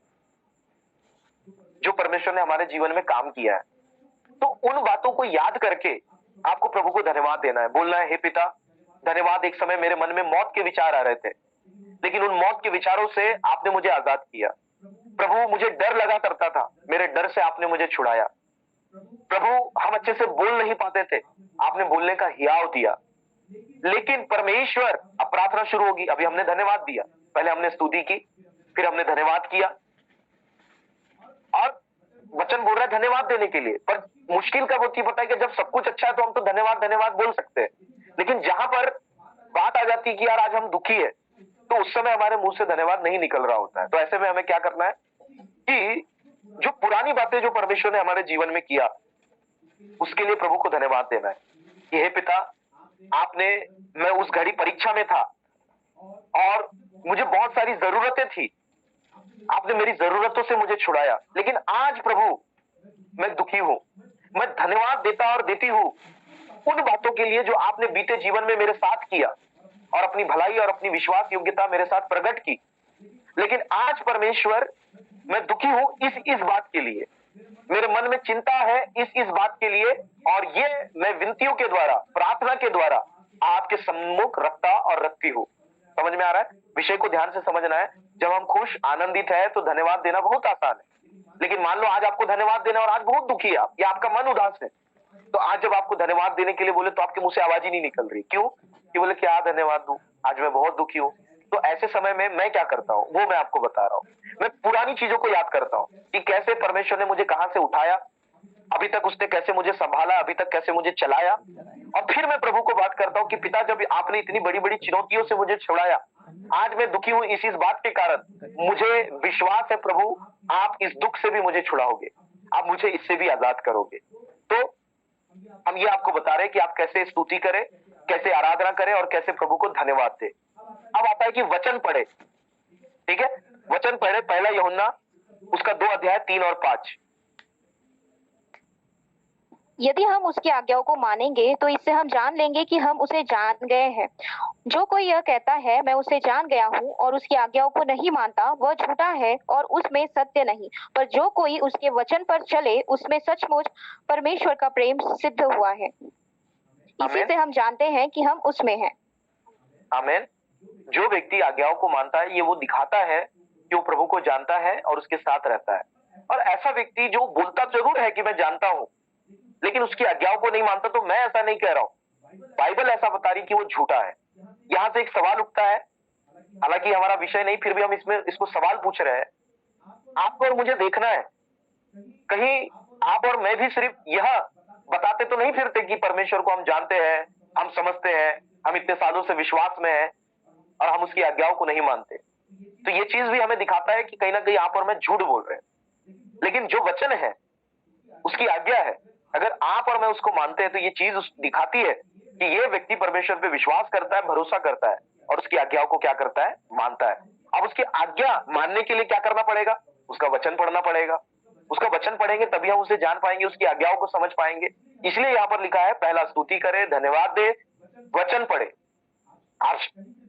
जो परमेश्वर ने हमारे जीवन में काम किया है। तो उन बातों को याद करके आपको प्रभु को धन्यवाद देना है, बोलना है हे पिता धन्यवाद, एक समय मेरे मन में मौत के विचार आ रहे थे, लेकिन उन मौत के विचारों से आपने मुझे आजाद किया। प्रभु मुझे डर लगा करता था, मेरे डर से आपने मुझे छुड़ाया। प्रभु हम अच्छे से बोल नहीं पाते थे, आपने बोलने का हियाव दिया। लेकिन परमेश्वर, अब प्रार्थना शुरू होगी। अभी हमने धन्यवाद दिया, पहले हमने स्तुति की, फिर हमने धन्यवाद किया, और वचन बोल रहा है धन्यवाद देने के लिए। पर मुश्किल कब होती है पता है कि जब सब कुछ अच्छा है तो हम तो धन्यवाद धन्यवाद बोल सकते हैं, लेकिन जहां पर बात आ जाती है कि यार आज हम दुखी है, तो उस समय हमारे मुंह से धन्यवाद नहीं निकल रहा होता है। तो ऐसे में हमें क्या करना है कि जो पुरानी बातें जो परमेश्वर ने हमारे जीवन में किया, उसके लिए प्रभु को धन्यवाद देना है कि हे पिता आपने, मैं उस घड़ी परीक्षा में था और मुझे बहुत सारी जरूरतें थी, आपने मेरी जरूरतों से मुझे छुड़ाया, लेकिन आज प्रभु मैं दुखी हूं, मैं धन्यवाद देता और देती हूं उन बातों के लिए जो आपने बीते जीवन में मेरे साथ किया, और अपनी भलाई और अपनी विश्वास योग्यता मेरे साथ प्रकट की। लेकिन आज परमेश्वर, मैं दुखी हूं इस बात के लिए, मेरे मन में चिंता है इस बात के लिए, और ये मैं विनतियों के द्वारा, प्रार्थना के द्वारा आपके सम्मुख रखता और रखती हूं। समझ में आ रहा है? विषय को ध्यान से समझना है। जब हम खुश आनंदित है तो धन्यवाद देना बहुत आसान है। लेकिन मान लो आज आपको धन्यवाद देना और आज बहुत दुखी है आप, या आपका मन उदास है, तो आज जब आपको धन्यवाद देने के लिए बोले तो आपके मुंह से आवाज ही नहीं निकल रही। क्यों? कि बोले क्या धन्यवाद दूं, आज मैं बहुत दुखी हूं। तो ऐसे समय में मैं क्या करता हूं, वो मैं आपको बता रहा हूं। मैं पुरानी चीजों को याद करता हूं कि कैसे परमेश्वर ने मुझे कहां से उठाया, अभी तक उसने कैसे मुझे संभाला, अभी तक कैसे मुझे चलाया। और फिर मैं प्रभु को बात करता हूं कि पिता, जब आपने इतनी बड़ी बड़ी चुनौतियों से मुझे छुड़ाया, आज मैं दुखी हूं इस बात के कारण, मुझे विश्वास है प्रभु आप इस दुख से भी मुझे छुड़ाओगे, आप मुझे इससे भी आजाद करोगे। तो हम ये आपको बता रहे हैं कि आप कैसे स्तुति करें, कैसे आराधना करें और कैसे प्रभु को धन्यवाद दें। अब आता है कि वचन पढ़े। ठीक है, वचन पढ़े, पहला यूहन्ना उसका 2 अध्याय 3 और 5। यदि हम उसकी आज्ञाओं को मानेंगे तो इससे हम जान लेंगे कि हम उसे जान गए हैं। जो कोई यह कहता है मैं उसे जान गया हूँ और उसकी आज्ञाओं को नहीं मानता, वह झूठा है और उसमें सत्य नहीं। पर जो कोई उसके वचन पर चले, उसमें सचमुच परमेश्वर का प्रेम सिद्ध हुआ है। इसी आमीन। से हम जानते हैं कि हम उसमें हैं। आमीन। जो व्यक्ति आज्ञाओं को मानता है, ये वो दिखाता है कि वो प्रभु को जानता है और उसके साथ रहता है। और ऐसा व्यक्ति जो बोलता जरूर है कि मैं जानता हूं, लेकिन उसकी आज्ञाओं को नहीं मानता, तो मैं ऐसा नहीं कह रहा हूं, बाइबल ऐसा बता रही कि वो झूठा है। यहां से एक सवाल उठता है, हालांकि हमारा विषय नहीं, फिर भी हम इसको सवाल पूछ रहे हैं। आपको और मुझे देखना है, कहीं आप और मैं भी सिर्फ यह बताते तो नहीं फिरते कि परमेश्वर को हम जानते हैं, हम समझते हैं, हम इतने सालों से विश्वास में हैं, और हम उसकी आज्ञाओं को नहीं मानते। तो ये चीज भी हमें दिखाता है कि कहीं ना कहीं आप और मैं झूठ बोल रहे हैं। लेकिन जो वचन है, उसकी आज्ञा है, अगर आप और मैं उसको मानते हैं, तो ये चीज दिखाती है कि ये व्यक्ति परमेश्वर पे विश्वास करता है, भरोसा करता है, और उसकी आज्ञाओं को क्या करता है, मानता है। अब उसकी आज्ञा मानने के लिए क्या करना पड़ेगा? उसका वचन पढ़ना पड़ेगा। उसका वचन पढ़ेंगे तभी हम उसे जान पाएंगे, उसकी आज्ञाओं को समझ पाएंगे। इसलिए यहाँ पर लिखा है, पहला स्तुति करे, धन्यवाद दे, वचन पढ़े। आप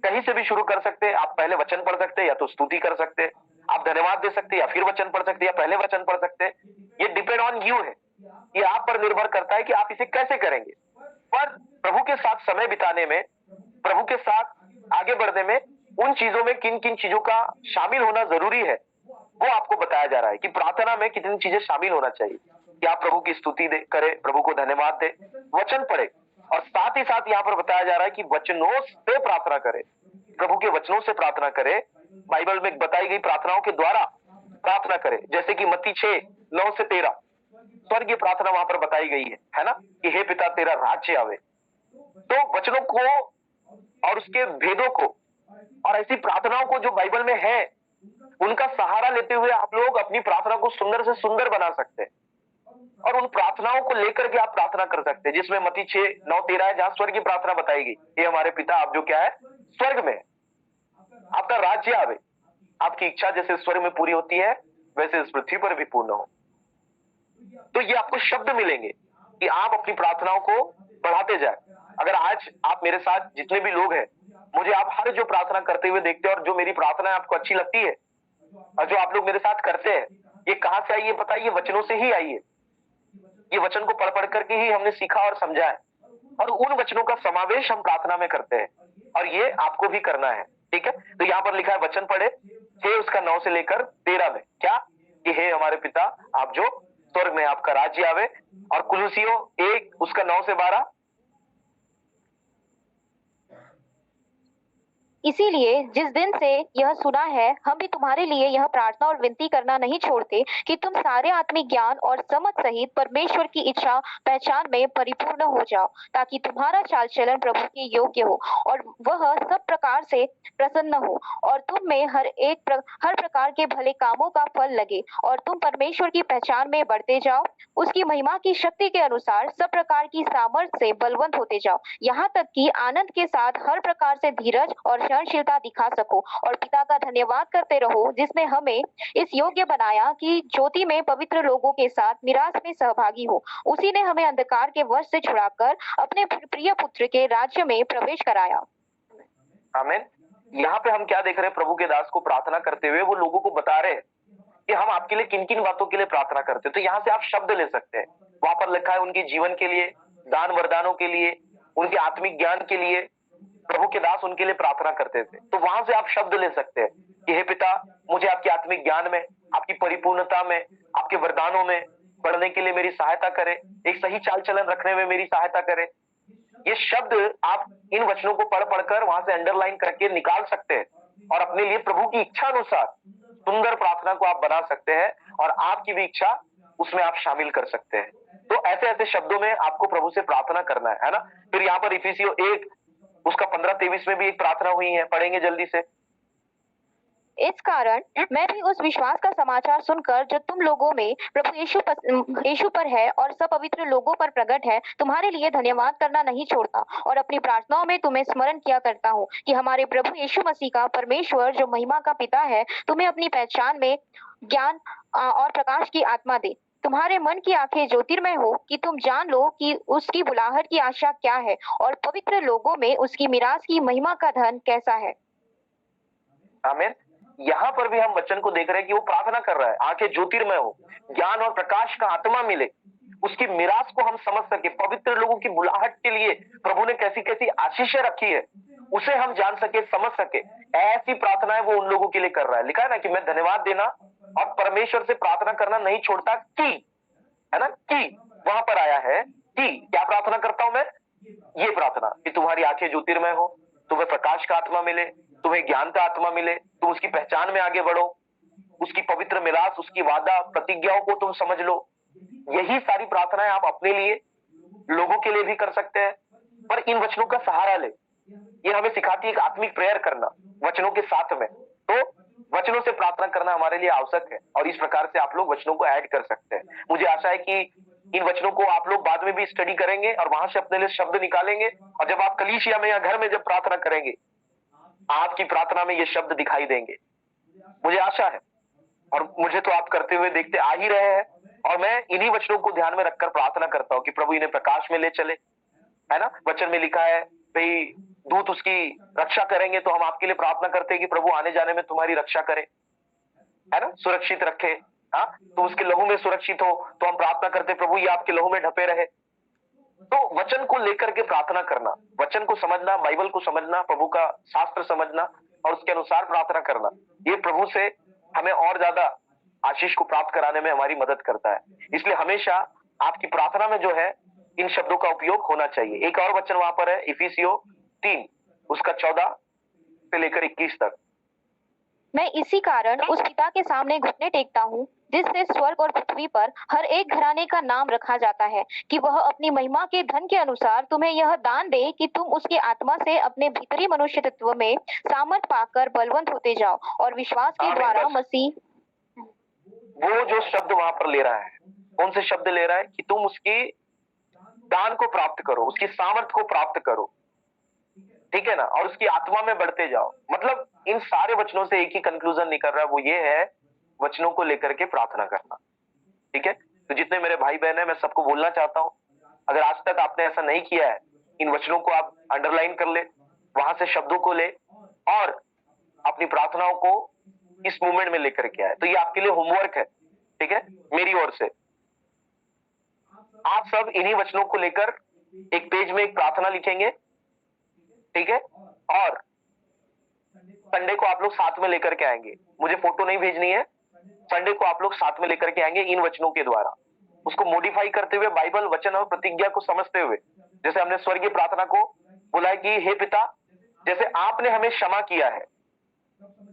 कहीं से भी शुरू कर सकते हैं। आप पहले वचन पढ़ सकते हैं, या तो स्तुति कर सकते हैं, आप धन्यवाद दे सकते हैं, या फिर वचन पढ़ सकते हैं, या पहले वचन पढ़ सकते हैं। ये डिपेंड ऑन यू है, ये आप पर निर्भर करता है कि आप इसे कैसे करेंगे। पर प्रभु के साथ समय बिताने में, प्रभु के साथ आगे बढ़ने में, उन चीजों में किन किन चीजों का शामिल होना जरूरी है, वो आपको बताया जा रहा है कि प्रार्थना में कितनी चीजें शामिल होना चाहिए। कि आप प्रभु की स्तुति करें, प्रभु को धन्यवाद दे, वचन पढ़े, और साथ ही साथ यहाँ पर बताया जा रहा है कि वचनों से प्रार्थना करे, प्रभु के वचनों से प्रार्थना करे। बाइबल में बताई गई प्रार्थनाओं के द्वारा प्रार्थना करे, जैसे कि मत्ती 6:9-13 स्वर्गीय प्रार्थना वहां पर बताई गई है ना, कि हे पिता तेरा राज्य आवे। तो वचनों को और उसके भेदों को और ऐसी प्रार्थनाओं को जो बाइबल में है, उनका सहारा लेते हुए आप लोग अपनी प्रार्थना को सुंदर से सुंदर बना सकते हैं, और उन प्रार्थनाओं को लेकर के आप प्रार्थना कर सकते हैं, जिसमें मत्ती 6:9-13 है, जहां स्वर्ग की प्रार्थना बताई गई, ये हमारे पिता आप जो क्या है, स्वर्ग में है, आपका राज्य आवे, आपकी इच्छा जैसे स्वर्ग में पूरी होती है, वैसे इस पृथ्वी पर भी पूर्ण हो। तो ये आपको शब्द मिलेंगे कि आप अपनी प्रार्थनाओं को बढ़ाते जाए। अगर आज आप मेरे साथ जितने भी लोग हैं, मुझे आप हर जो प्रार्थना करते हुए देखते हैं, और जो मेरी प्रार्थना आपको अच्छी लगती है, और जो आप लोग मेरे साथ करते हैं, ये कहां से आई है पता है? ये वचनों से ही आई है। ये वचन को पढ़ पढ़ करके ही हमने सीखा और समझा है, और उन वचनों का समावेश हम प्रार्थना में करते हैं, और ये आपको भी करना है। ठीक है, तो यहाँ पर लिखा है वचन पढ़े, हे उसका 9 से लेकर 13 में क्या, कि हे हमारे पिता आप जो स्वर्ग में, आपका राज्य आवे। और कुलुसियों 1 उसका 9 से 12, इसीलिए जिस दिन से यह सुना है, हम भी तुम्हारे लिए यह प्रार्थना और विनती करना नहीं छोड़ते कि तुम सारे आत्मिक ज्ञान और समझ सहित परमेश्वर की इच्छा पहचान में परिपूर्ण हो जाओ, ताकि तुम्हारा चाल चलन प्रभु के योग्य हो और वह सब प्रकार से प्रसन्न हो, और तुम में हर प्रकार के भले कामों का फल लगे, और तुम परमेश्वर की पहचान में बढ़ते जाओ, उसकी महिमा की शक्ति के अनुसार सब प्रकार की सामर्थ्य से बलवंत होते जाओ, यहाँ तक कि आनंद के साथ हर प्रकार से धीरज और सहनशीलता दिखा सको, और पिता का धन्यवाद करते रहो, जिसने हमें इस योग्य बनाया कि ज्योति में पवित्र लोगों के साथ मिरास में सहभागी हो। उसी ने हमें अंधकार के वश से छुड़ाकर अपने प्रिय पुत्र के राज्य में प्रवेश कराया। आमीन। यहाँ पे हम क्या देख रहे हैं, प्रभु के दास को प्रार्थना करते हुए वो लोगों को बता रहे हैं कि हम आपके लिए किन किन बातों के लिए प्रार्थना करते हैं। तो यहाँ से आप शब्द ले सकते हैं, वहां पर लिखा है उनके जीवन के लिए, दान वरदानों के लिए, उनके आत्मिक ज्ञान के लिए प्रभु के दास उनके लिए प्रार्थना करते थे। तो वहां से आप शब्द ले सकते हैं कि हे पिता, मुझे आपके आत्मिक ज्ञान में, आपकी परिपूर्णता में, आपके वरदानों में बढ़ने के लिए मेरी सहायता करें, एक सही चाल चलन रखने में मेरी सहायता करें। ये शब्द आप इन वचनों को पढ़ पढ़कर वहां से अंडरलाइन करके निकाल सकते हैं और अपने लिए प्रभु की इच्छा अनुसार सुंदर प्रार्थना को आप बना सकते हैं और आपकी भी इच्छा उसमें आप शामिल कर सकते हैं। तो ऐसे ऐसे शब्दों में आपको प्रभु से प्रार्थना करना है ना। फिर यहाँ पर इफिसियों 1 उसका 15-23 में भी एक प्रार्थना हुई है, पढ़ेंगे जल्दी से। इस कारण मैं भी उस विश्वास का समाचार सुनकर जो तुम लोगों में प्रभु यीशु पर है और सब पवित्र लोगों पर प्रकट है, तुम्हारे लिए धन्यवाद करना नहीं छोड़ता और अपनी प्रार्थनाओं में तुम्हें स्मरण किया करता हूँ कि हमारे प्रभु यीशु मसीह का परमेश्वर जो महिमा का पिता है, तुम्हें अपनी पहचान में ज्ञान और प्रकाश की आत्मा दे। तुम्हारे मन की आंखें ज्योतिर्मय हो कि तुम जान लो कि उसकी बुलाहट की आशा क्या है और पवित्र लोगों में उसकी मिरास की महिमा का धन कैसा है। आमीन। यहाँ पर भी हम वचन को देख रहे हैं कि वो प्रार्थना कर रहा है, आंखें ज्योतिर्मय हो, ज्ञान और प्रकाश का आत्मा मिले, उसकी मिरास को हम समझ सके, पवित्र लोगों की बुलाहट के लिए प्रभु ने कैसी कैसी आशीषें रखी है उसे हम जान सके, समझ सके। ऐसी प्रार्थनाएं वो उन लोगों के लिए कर रहा है। लिखा है ना कि मैं धन्यवाद देना और परमेश्वर से प्रार्थना करना नहीं छोड़ता कि, है ना, कि वहां पर आया है कि क्या प्रार्थना करता हूं मैं, ये प्रार्थना कि तुम्हारी आंखें ज्योतिर्मय हो, तुम्हें प्रकाश का आत्मा मिले, तुम्हें ज्ञान का आत्मा मिले, तुम उसकी पहचान में आगे बढ़ो, उसकी पवित्र मिरास, उसकी वादा प्रतिज्ञाओं को तुम समझ लो। यही सारी प्रार्थनाएं आप अपने लिए, लोगों के लिए भी कर सकते हैं, पर इन वचनों का सहारा ले। ये हमें सिखाती है एक आत्मिक प्रेयर करना वचनों के साथ में। तो वचनों से प्रार्थना करना हमारे लिए आवश्यक है और इस प्रकार से आप लोग वचनों को ऐड कर सकते हैं। मुझे आशा है कि इन वचनों को आप लोग बाद में भी स्टडी करेंगे और वहां से अपने लिए शब्द निकालेंगे और जब आप कलीसिया में या घर में जब प्रार्थना करेंगे, आपकी प्रार्थना में ये शब्द दिखाई देंगे। मुझे आशा है और मुझे तो आप करते हुए देखते आ ही रहे हैं और मैं इन्हीं वचनों को ध्यान में रखकर प्रार्थना करता हूं कि प्रभु इन्हें प्रकाश में ले चले, है ना। वचन में लिखा है भाई दूत उसकी रक्षा करेंगे, तो हम आपके लिए प्रार्थना करते हैं कि प्रभु आने जाने में तुम्हारी रक्षा करे, है ना, सुरक्षित रखे। हाँ, तो उसके लहू में सुरक्षित हो, तो हम प्रार्थना करते प्रभु ये आपके लहू में ढपे रहे। तो वचन को लेकर के प्रार्थना करना, वचन को समझना, बाइबल को समझना, प्रभु का शास्त्र समझना और उसके अनुसार प्रार्थना करना, ये प्रभु से हमें और ज्यादा आशीष को प्राप्त कराने में हमारी मदद करता है। इसलिए हमेशा आपकी प्रार्थना में जो है इन शब्दों का उपयोग होना चाहिए। एक और वचन वहां पर है इफिसियों 3 उसका 14 से लेकर 21 तक। मैं इसी कारण उस पिता के सामने घुटने टेकता हूँ जिससे स्वर्ग और पृथ्वी पर हर एक घराने का नाम रखा जाता है, कि वह अपनी महिमा के धन के अनुसार तुम्हें यह दान दे कि तुम उसकी आत्मा से अपने भीतरी मनुष्य तत्व में सामर्थ पाकर बलवंत होते जाओ और विश्वास के द्वारा मसीह। वो जो शब्द वहां पर ले रहा है, कौन से शब्द ले रहा है कि तुम उसकी दान को प्राप्त करो, उसकी सामर्थ को प्राप्त करो, ठीक है ना, और उसकी आत्मा में बढ़ते जाओ। मतलब इन सारे वचनों से एक ही कंक्लूजन निकल रहा है, वो ये है वचनों को लेकर के प्रार्थना करना। ठीक है, तो जितने मेरे भाई बहन है मैं सबको बोलना चाहता हूं, अगर आज तक आपने ऐसा नहीं किया है, इन वचनों को आप अंडरलाइन कर ले, वहां से शब्दों को ले और अपनी प्रार्थनाओं को इस मूवमेंट में लेकर के आए। तो ये आपके लिए होमवर्क है, ठीक है, मेरी ओर से। आप सब इन्हीं वचनों को लेकर एक पेज में एक प्रार्थना लिखेंगे, ठीक है, और संडे को आप लोग साथ में लेकर के आएंगे। मुझे फोटो नहीं भेजनी है, संडे को आप लोग साथ में लेकर के आएंगे इन वचनों के द्वारा, उसको मॉडिफाई करते हुए, बाइबल वचन और प्रतिज्ञा को समझते हुए। जैसे हमने स्वर्गीय प्रार्थना को बोला है कि हे पिता, जैसे आपने हमें क्षमा किया है।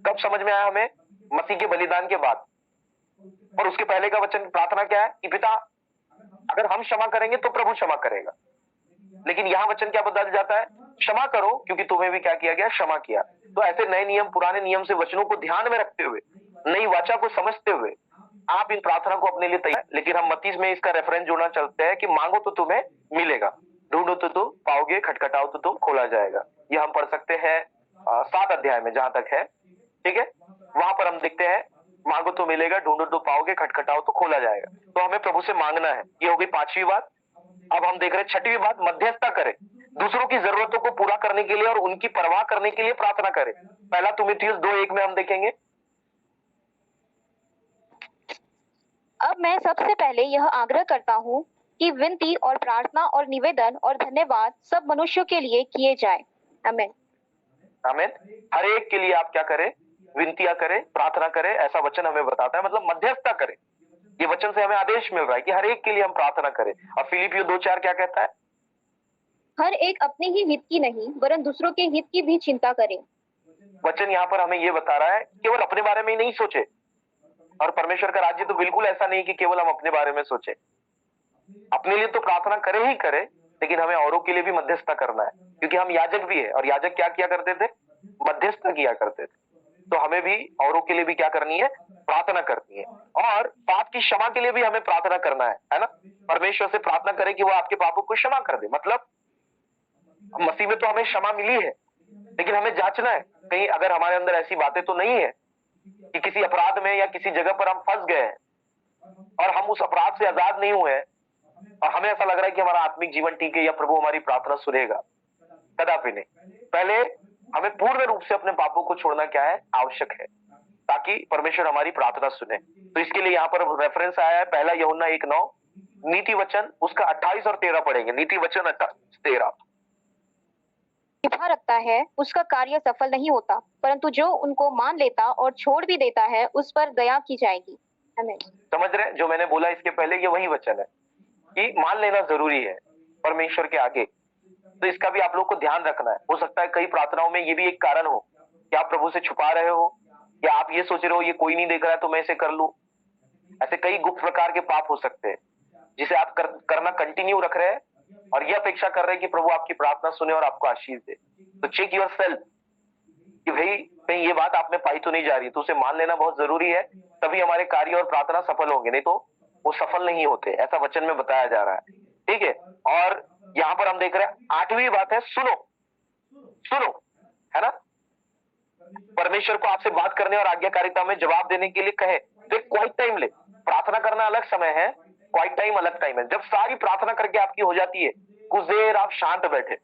कब समझ में आया हमें? मसीह के बलिदान के बाद। और उसके पहले का वचन प्रार्थना क्या है कि पिता, अगर हम क्षमा करेंगे तो प्रभु क्षमा करेगा। लेकिन यहां वचन क्या बदल जाता है? क्षमा करो क्योंकि तुम्हें भी क्या किया गया? क्षमा किया। तो ऐसे नए नियम पुराने नियम से वचनों को ध्यान में रखते हुए, नई वाचा को समझते हुए आप इन प्रार्थना को अपने लिए तैयार। लेकिन हम मत्ती में इसका रेफरेंस जोड़ना चाहते हैं कि मांगो तो तुम्हें मिलेगा, ढूंढो तो तुम पाओगे, खटखटाओ तो तुम खोला जाएगा। ये हम पढ़ सकते हैं 7 अध्याय में जहां तक है, ठीक है। वहां पर हम देखते हैं मांगो तो मिलेगा, ढूंढो तो पाओगे, खटखटाओ तो खोला जाएगा। तो हमें प्रभु से मांगना है। ये हो गई 5वीं बात। अब हम देख रहे हैं 6वीं बात, मध्यस्थता करें। दूसरों की जरूरतों को पूरा करने के लिए और उनकी परवाह करने के लिए प्रार्थना करें। पहला तीमुथियुस 2:1 में हम देखेंगे। अब मैं सबसे पहले यह आग्रह करता हूँ कि विनती और प्रार्थना और निवेदन और धन्यवाद सब मनुष्यों के लिए किए जाए। आमीन। आमीन। हर एक के लिए आप क्या करें? विनतियां करें, प्रार्थना करें, ऐसा वचन हमें बताता है, मतलब मध्यस्थता करें। ये वचन से हमें आदेश मिल रहा है कि हर एक के लिए हम प्रार्थना करें। और फिलिपियो 2:4 क्या कहता है? हर एक अपने ही हित की नहीं वरन दूसरों के हित की भी चिंता करे। वचन यहाँ पर हमें ये बता रहा है केवल अपने बारे में ही नहीं सोचे। और परमेश्वर का राज्य तो बिल्कुल ऐसा नहीं कि केवल हम अपने बारे में सोचे। अपने लिए तो प्रार्थना करें ही करें, लेकिन हमें औरों के लिए भी मध्यस्थता करना है, क्योंकि हम याजक भी है। और याजक क्या किया करते थे? मध्यस्थता किया करते थे। तो हमें भी औरों के लिए भी क्या करनी है? प्रार्थना करनी है। और पाप की क्षमा के लिए भी हमें प्रार्थना करना है ना? परमेश्वर से प्रार्थना करें कि वो आपके पापों को क्षमा कर दे। मतलब मसीह में तो हमें क्षमा मिली है, लेकिन हमें जांचना है कहीं अगर हमारे अंदर ऐसी बातें तो नहीं है कि किसी अपराध में या किसी जगह पर हम फंस गए हैं और हम उस अपराध से आजाद नहीं हुए हैं और हमें ऐसा लग रहा है कि हमारा आत्मिक जीवन ठीक है या प्रभु हमारी प्रार्थना सुनेगा। कदापि नहीं। पहले हमें पूर्ण रूप से अपने पापों को छोड़ना क्या है? आवश्यक है, ताकि परमेश्वर हमारी प्रार्थना सुने। तो इसके लिए यहाँ पर रेफरेंस आया है पहला यूहन्ना 1:9, नीति वचन उसका 28 और 13 पढ़ेंगे। नीति वचन 28-13। निभा रखता है उसका कार्य सफल नहीं होता, परंतु जो उनको मान लेता और छोड़ भी देता है उस पर दया की जाएगी। आमीन। समझ रहे हैं? जो मैंने बोला इसके पहले ये वही वचन है कि मान लेना जरूरी है परमेश्वर के आगे। तो इसका भी आप लोग को ध्यान रखना है। हो सकता है कई प्रार्थनाओं में ये भी एक कारण हो कि आप प्रभु से छुपा रहे हो, या आप ये सोच रहे हो ये कोई नहीं देख रहा है तो मैं इसे कर लूं। ऐसे कई गुप्त प्रकार के पाप हो सकते हैं जिसे आप करना कंटिन्यू रख रहे हैं और ये अपेक्षा कर रहे हैं कि प्रभु आपकी प्रार्थना सुने और आपको आशीष दे। तो चेक योर सेल्फ कि भाई कहीं ये बात आप में पाई तो नहीं जा रही। तो उसे मान लेना बहुत जरूरी है, तभी हमारे कार्य और प्रार्थना सफल होंगे, नहीं तो वो सफल नहीं होते। ऐसा वचन में बताया जा रहा है। ठीक है। और यहाँ पर हम देख रहे हैं 8वीं बात है सुनो। सुनो, है ना? परमेश्वर को आपसे बात करने और आज्ञाकारिता में जवाब देने के लिए कहे तो एक क्वाइट टाइम ले। प्रार्थना करना अलग समय है, क्वाइट टाइम अलग टाइम है। जब सारी प्रार्थना करके आपकी हो जाती है, कुछ देर आप शांत बैठे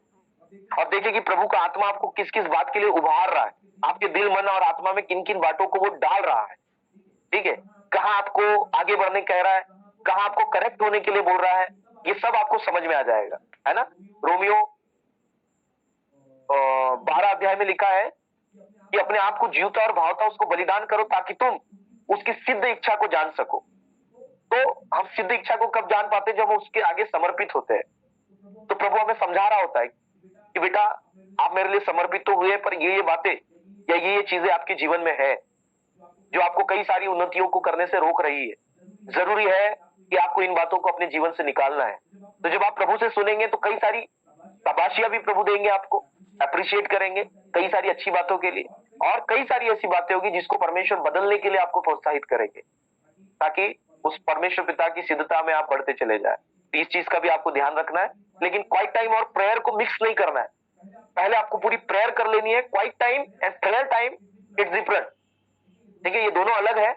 और देखें कि प्रभु का आत्मा आपको किस किस बात के लिए उभार रहा है, आपके दिल, मन और आत्मा में किन किन बातों को वो डाल रहा है। ठीक है। कहाँ आपको आगे बढ़ने कह रहा है, कहाँ आपको करेक्ट होने के लिए बोल रहा है, ये सब आपको समझ में आ जाएगा, है ना? रोमियो 12 अध्याय में लिखा है कि अपने आप को जीवता और भावता उसको बलिदान करो ताकि तुम उसकी सिद्ध इच्छा को जान सको। तो हम सिद्ध इच्छा को कब जान पाते हैं? जब हम उसके आगे समर्पित होते हैं। तो प्रभु हमें समझा रहा होता है कि बेटा आप मेरे लिए समर्पित तो हुए, पर ये बातें या ये चीजें आपके जीवन में है जो आपको कई सारी उन्नतियों को करने से रोक रही है। जरूरी है कि आपको इन बातों को अपने जीवन से निकालना है। तो जब आप प्रभु से सुनेंगे तो कई सारी शाबाशियां भी प्रभु देंगे, आपको अप्रिशिएट करेंगे कई सारी अच्छी बातों के लिए, और कई सारी ऐसी बातें होगी जिसको परमेश्वर बदलने के लिए आपको प्रोत्साहित करेंगे, ताकि उस परमेश्वर पिता की सिद्धता में आप बढ़ते चले जाए। इस चीज का भी आपको ध्यान रखना है। लेकिन क्वाइट टाइम और प्रेयर को मिक्स नहीं करना है। पहले आपको पूरी प्रेयर कर लेनी है। Quiet time and prayer time it's different. ठीक है, ये दोनों अलग है।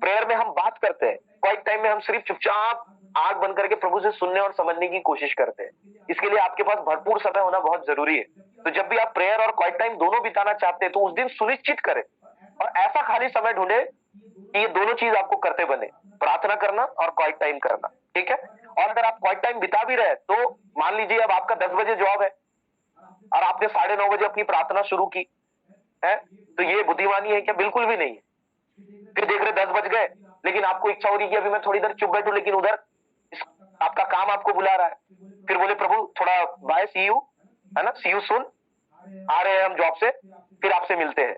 प्रेयर में हम बात करते हैं, क्वाइट टाइम में हम सिर्फ चुपचाप आंख बंद करके प्रभु से सुनने और समझने की कोशिश करते हैं। इसके लिए आपके पास भरपूर समय होना बहुत जरूरी है। तो जब भी आप प्रेयर और क्वाइट टाइम दोनों बिताना चाहते हैं तो उस दिन सुनिश्चित करें और ऐसा खाली समय ढूंढे कि ये दोनों चीज आपको करते बने, प्रार्थना करना और क्वाइट टाइम करना। ठीक है। और अगर आप क्वाइट टाइम बिता भी रहे तो मान लीजिए अब आपका 10 बजे जॉब है और आपने 9:30 बजे अपनी प्रार्थना शुरू की है, तो ये बुद्धिमानी है क्या? बिल्कुल भी नहीं है। फिर देख रहे 10 बज गए, लेकिन आपको इच्छा हो रही है कि अभी मैं थोड़ी देर चुप बैठूं, लेकिन उधर आपका काम आपको बुला रहा है। फिर बोले प्रभु थोड़ा बाय, सी यू, है ना, सी यू सुन, आ रहे हैं हम जॉब से, फिर आपसे मिलते हैं।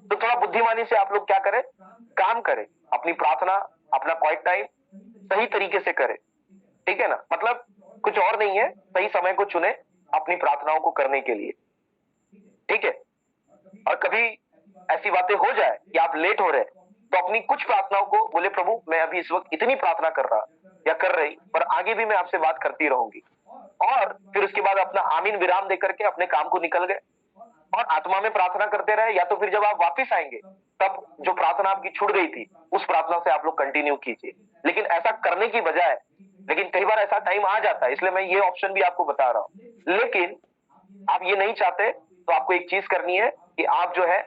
तो थोड़ा बुद्धिमानी से आप लोग क्या करें, काम करें, अपनी प्रार्थना, अपना क्वाइट टाइम सही तरीके से करें। ठीक है ना? मतलब कुछ और नहीं है, सही समय को चुने अपनी प्रार्थनाओं को करने के लिए। ठीक है। और कभी ऐसी बातें हो जाए कि आप लेट हो रहे तो अपनी कुछ प्रार्थनाओं को बोले प्रभु मैं अभी इस वक्त इतनी प्रार्थना कर रहा या कर रही, पर आगे भी मैं आपसे बात करती रहूंगी। और फिर उसके बाद अपना आमीन विराम देकर के अपने काम को निकल गए और आत्मा में प्रार्थना करते रहे। या तो फिर जब आप वापिस आएंगे तब जो प्रार्थना आपकी छूट गई थी उस प्रार्थना से आप लोग कंटिन्यू कीजिए। लेकिन ऐसा कई बार ऐसा टाइम आ जाता है, इसलिए मैं ये ऑप्शन भी आपको बता रहा हूं। लेकिन आप ये नहीं चाहते तो आपको एक चीज करनी है कि आप जो है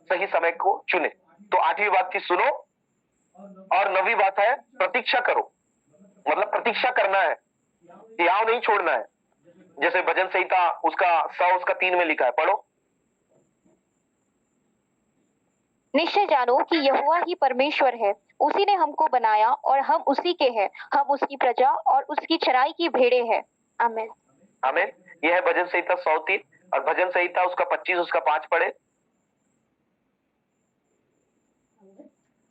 सही समय को चुने। तो 8वीं बात की सुनो, और 9वीं बात है प्रतीक्षा करो। मतलब प्रतीक्षा करना है, याव नहीं छोड़ना है। जैसे भजन संहिता उसका 100 उसका 3 में लिखा है, पढ़ो। निश्चय जानो कि यहोवा ही परमेश्वर है, उसी ने हमको बनाया और हम उसी के हैं, हम उसकी प्रजा और उसकी चराई की भेड़ें हैं। आमीन। आमीन। यह है भजन संहिता 103, और भजन संहिता उसका 25 उसका 5 पढ़े।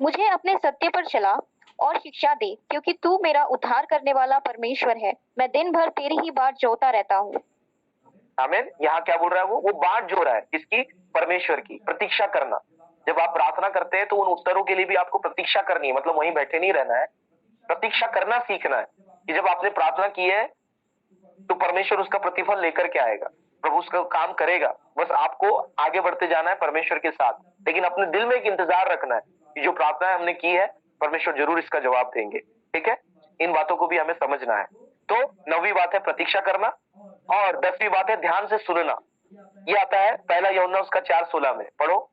मुझे अपने सत्य पर चला और शिक्षा दे, क्योंकि तू मेरा उद्धार करने वाला परमेश्वर है। मैं दिन भर तेरी ही बाट जोता रहता हूँ। आमीन। यहाँ क्या बोल रहा है वो बाट जो रहा है किसकी? परमेश्वर की। प्रतीक्षा करना। जब आप प्रार्थना करते हैं तो उन उत्तरों के लिए भी आपको प्रतीक्षा करनी है, मतलब वहीं बैठे नहीं रहना है, प्रतीक्षा करना सीखना है कि जब आपने प्रार्थना की है तो परमेश्वर उसका प्रतिफल लेकर के आएगा, प्रभु उसका काम करेगा। बस आपको आगे बढ़ते जाना है परमेश्वर के साथ, लेकिन अपने दिल में एक इंतजार रखना है कि जो प्रार्थना हमने की है परमेश्वर जरूर इसका जवाब देंगे। ठीक है, इन बातों को भी हमें समझना है। तो 9वीं बात है प्रतीक्षा करना, और 10वीं बात है ध्यान से सुनना। ये आता है पहला यूहन्ना उसका 4:16 में, पढ़ो।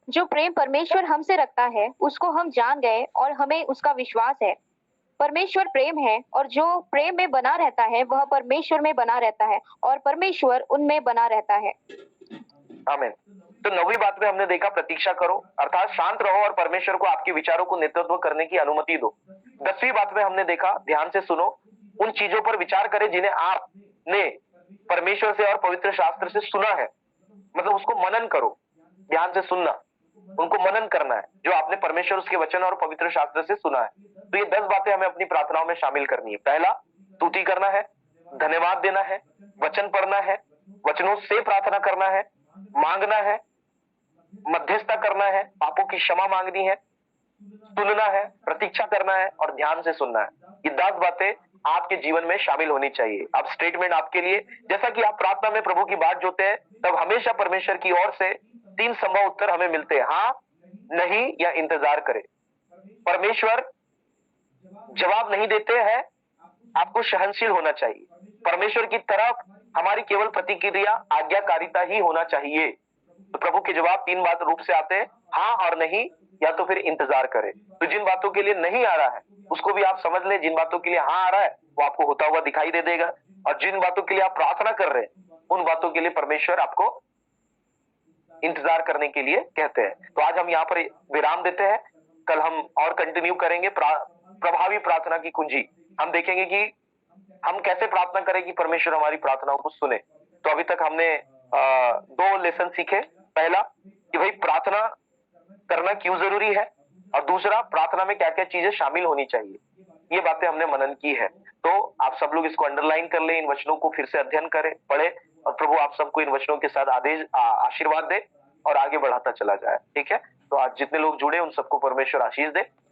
जो प्रेम परमेश्वर हमसे रखता है उसको हम जान गए और हमें उसका विश्वास है। परमेश्वर प्रेम है और जो प्रेम में बना रहता है वह परमेश्वर में बना रहता है और परमेश्वर उनमें बना रहता है। आमीन। तो 9वीं बात में हमने देखा प्रतीक्षा करो, अर्थात शांत रहो और परमेश्वर को आपके विचारों को नेतृत्व करने की अनुमति दो। 10वीं बात में हमने देखा ध्यान से सुनो, उन चीजों पर विचार करें जिन्हें आपने परमेश्वर से और पवित्र शास्त्र से सुना है। मतलब उसको मनन करो, ध्यान से सुनना, उनको मनन करना है जो आपने परमेश्वर उसके वचन और पवित्र शास्त्र से सुना है। तो ये 10 बातें हमें अपनी प्रार्थनाओं में शामिल करनी है। पहला, स्तुति करना है, धन्यवाद देना है, वचन पढ़ना है, वचनों से प्रार्थना करना है, मांगना है, मध्यस्थता करना है, पापों की क्षमा मांगनी है, सुनना है, प्रतीक्षा करना है और ध्यान से सुनना है। ये 10 बातें आपके जीवन में शामिल होनी चाहिए। अब स्टेटमेंट आपके लिए, जैसा कि आप प्रार्थना में प्रभु की बात जोते हैं तब हमेशा परमेश्वर की ओर से 3 संभव उत्तर हमें मिलते हैं, हाँ, नहीं या इंतजार करें। परमेश्वर जवाब नहीं देते हैं, आपको सहनशील होना चाहिए। परमेश्वर की तरफ हमारी केवल प्रतिक्रिया आज्ञाकारिता ही होना चाहिए। तो प्रभु के जवाब 3 बात रूप से आते हैं, हाँ और नहीं, या तो फिर इंतजार करें। तो जिन बातों के लिए नहीं आ रहा है उसको भी आप समझ लें, जिन बातों के लिए हाँ आ रहा है वो आपको होता हुआ दिखाई दे देगा, और जिन बातों के लिए आप प्रार्थना कर रहे हैं उन बातों के लिए परमेश्वर आपको इंतजार करने के लिए कहते हैं। तो आज हम यहाँ पर विराम देते हैं, कल हम और कंटिन्यू करेंगे प्रभावी प्रार्थना की कुंजी। हम देखेंगे कि हम कैसे प्रार्थना करें कि परमेश्वर हमारी प्रार्थनाओं को सुने। तो अभी तक हमने 2 लेसन सीखे। पहला कि भाई प्रार्थना करना क्यों जरूरी है, और दूसरा प्रार्थना में क्या क्या चीजें शामिल होनी चाहिए। ये बातें हमने मनन की है। तो आप सब लोग इसको अंडरलाइन कर लें, इन वचनों को फिर से अध्ययन करें, पढ़े, और प्रभु आप सबको इन वचनों के साथ आशीर्वाद दे और आगे बढ़ाता चला जाए। ठीक है, तो आज जितने लोग जुड़े उन सबको परमेश्वर आशीष दे।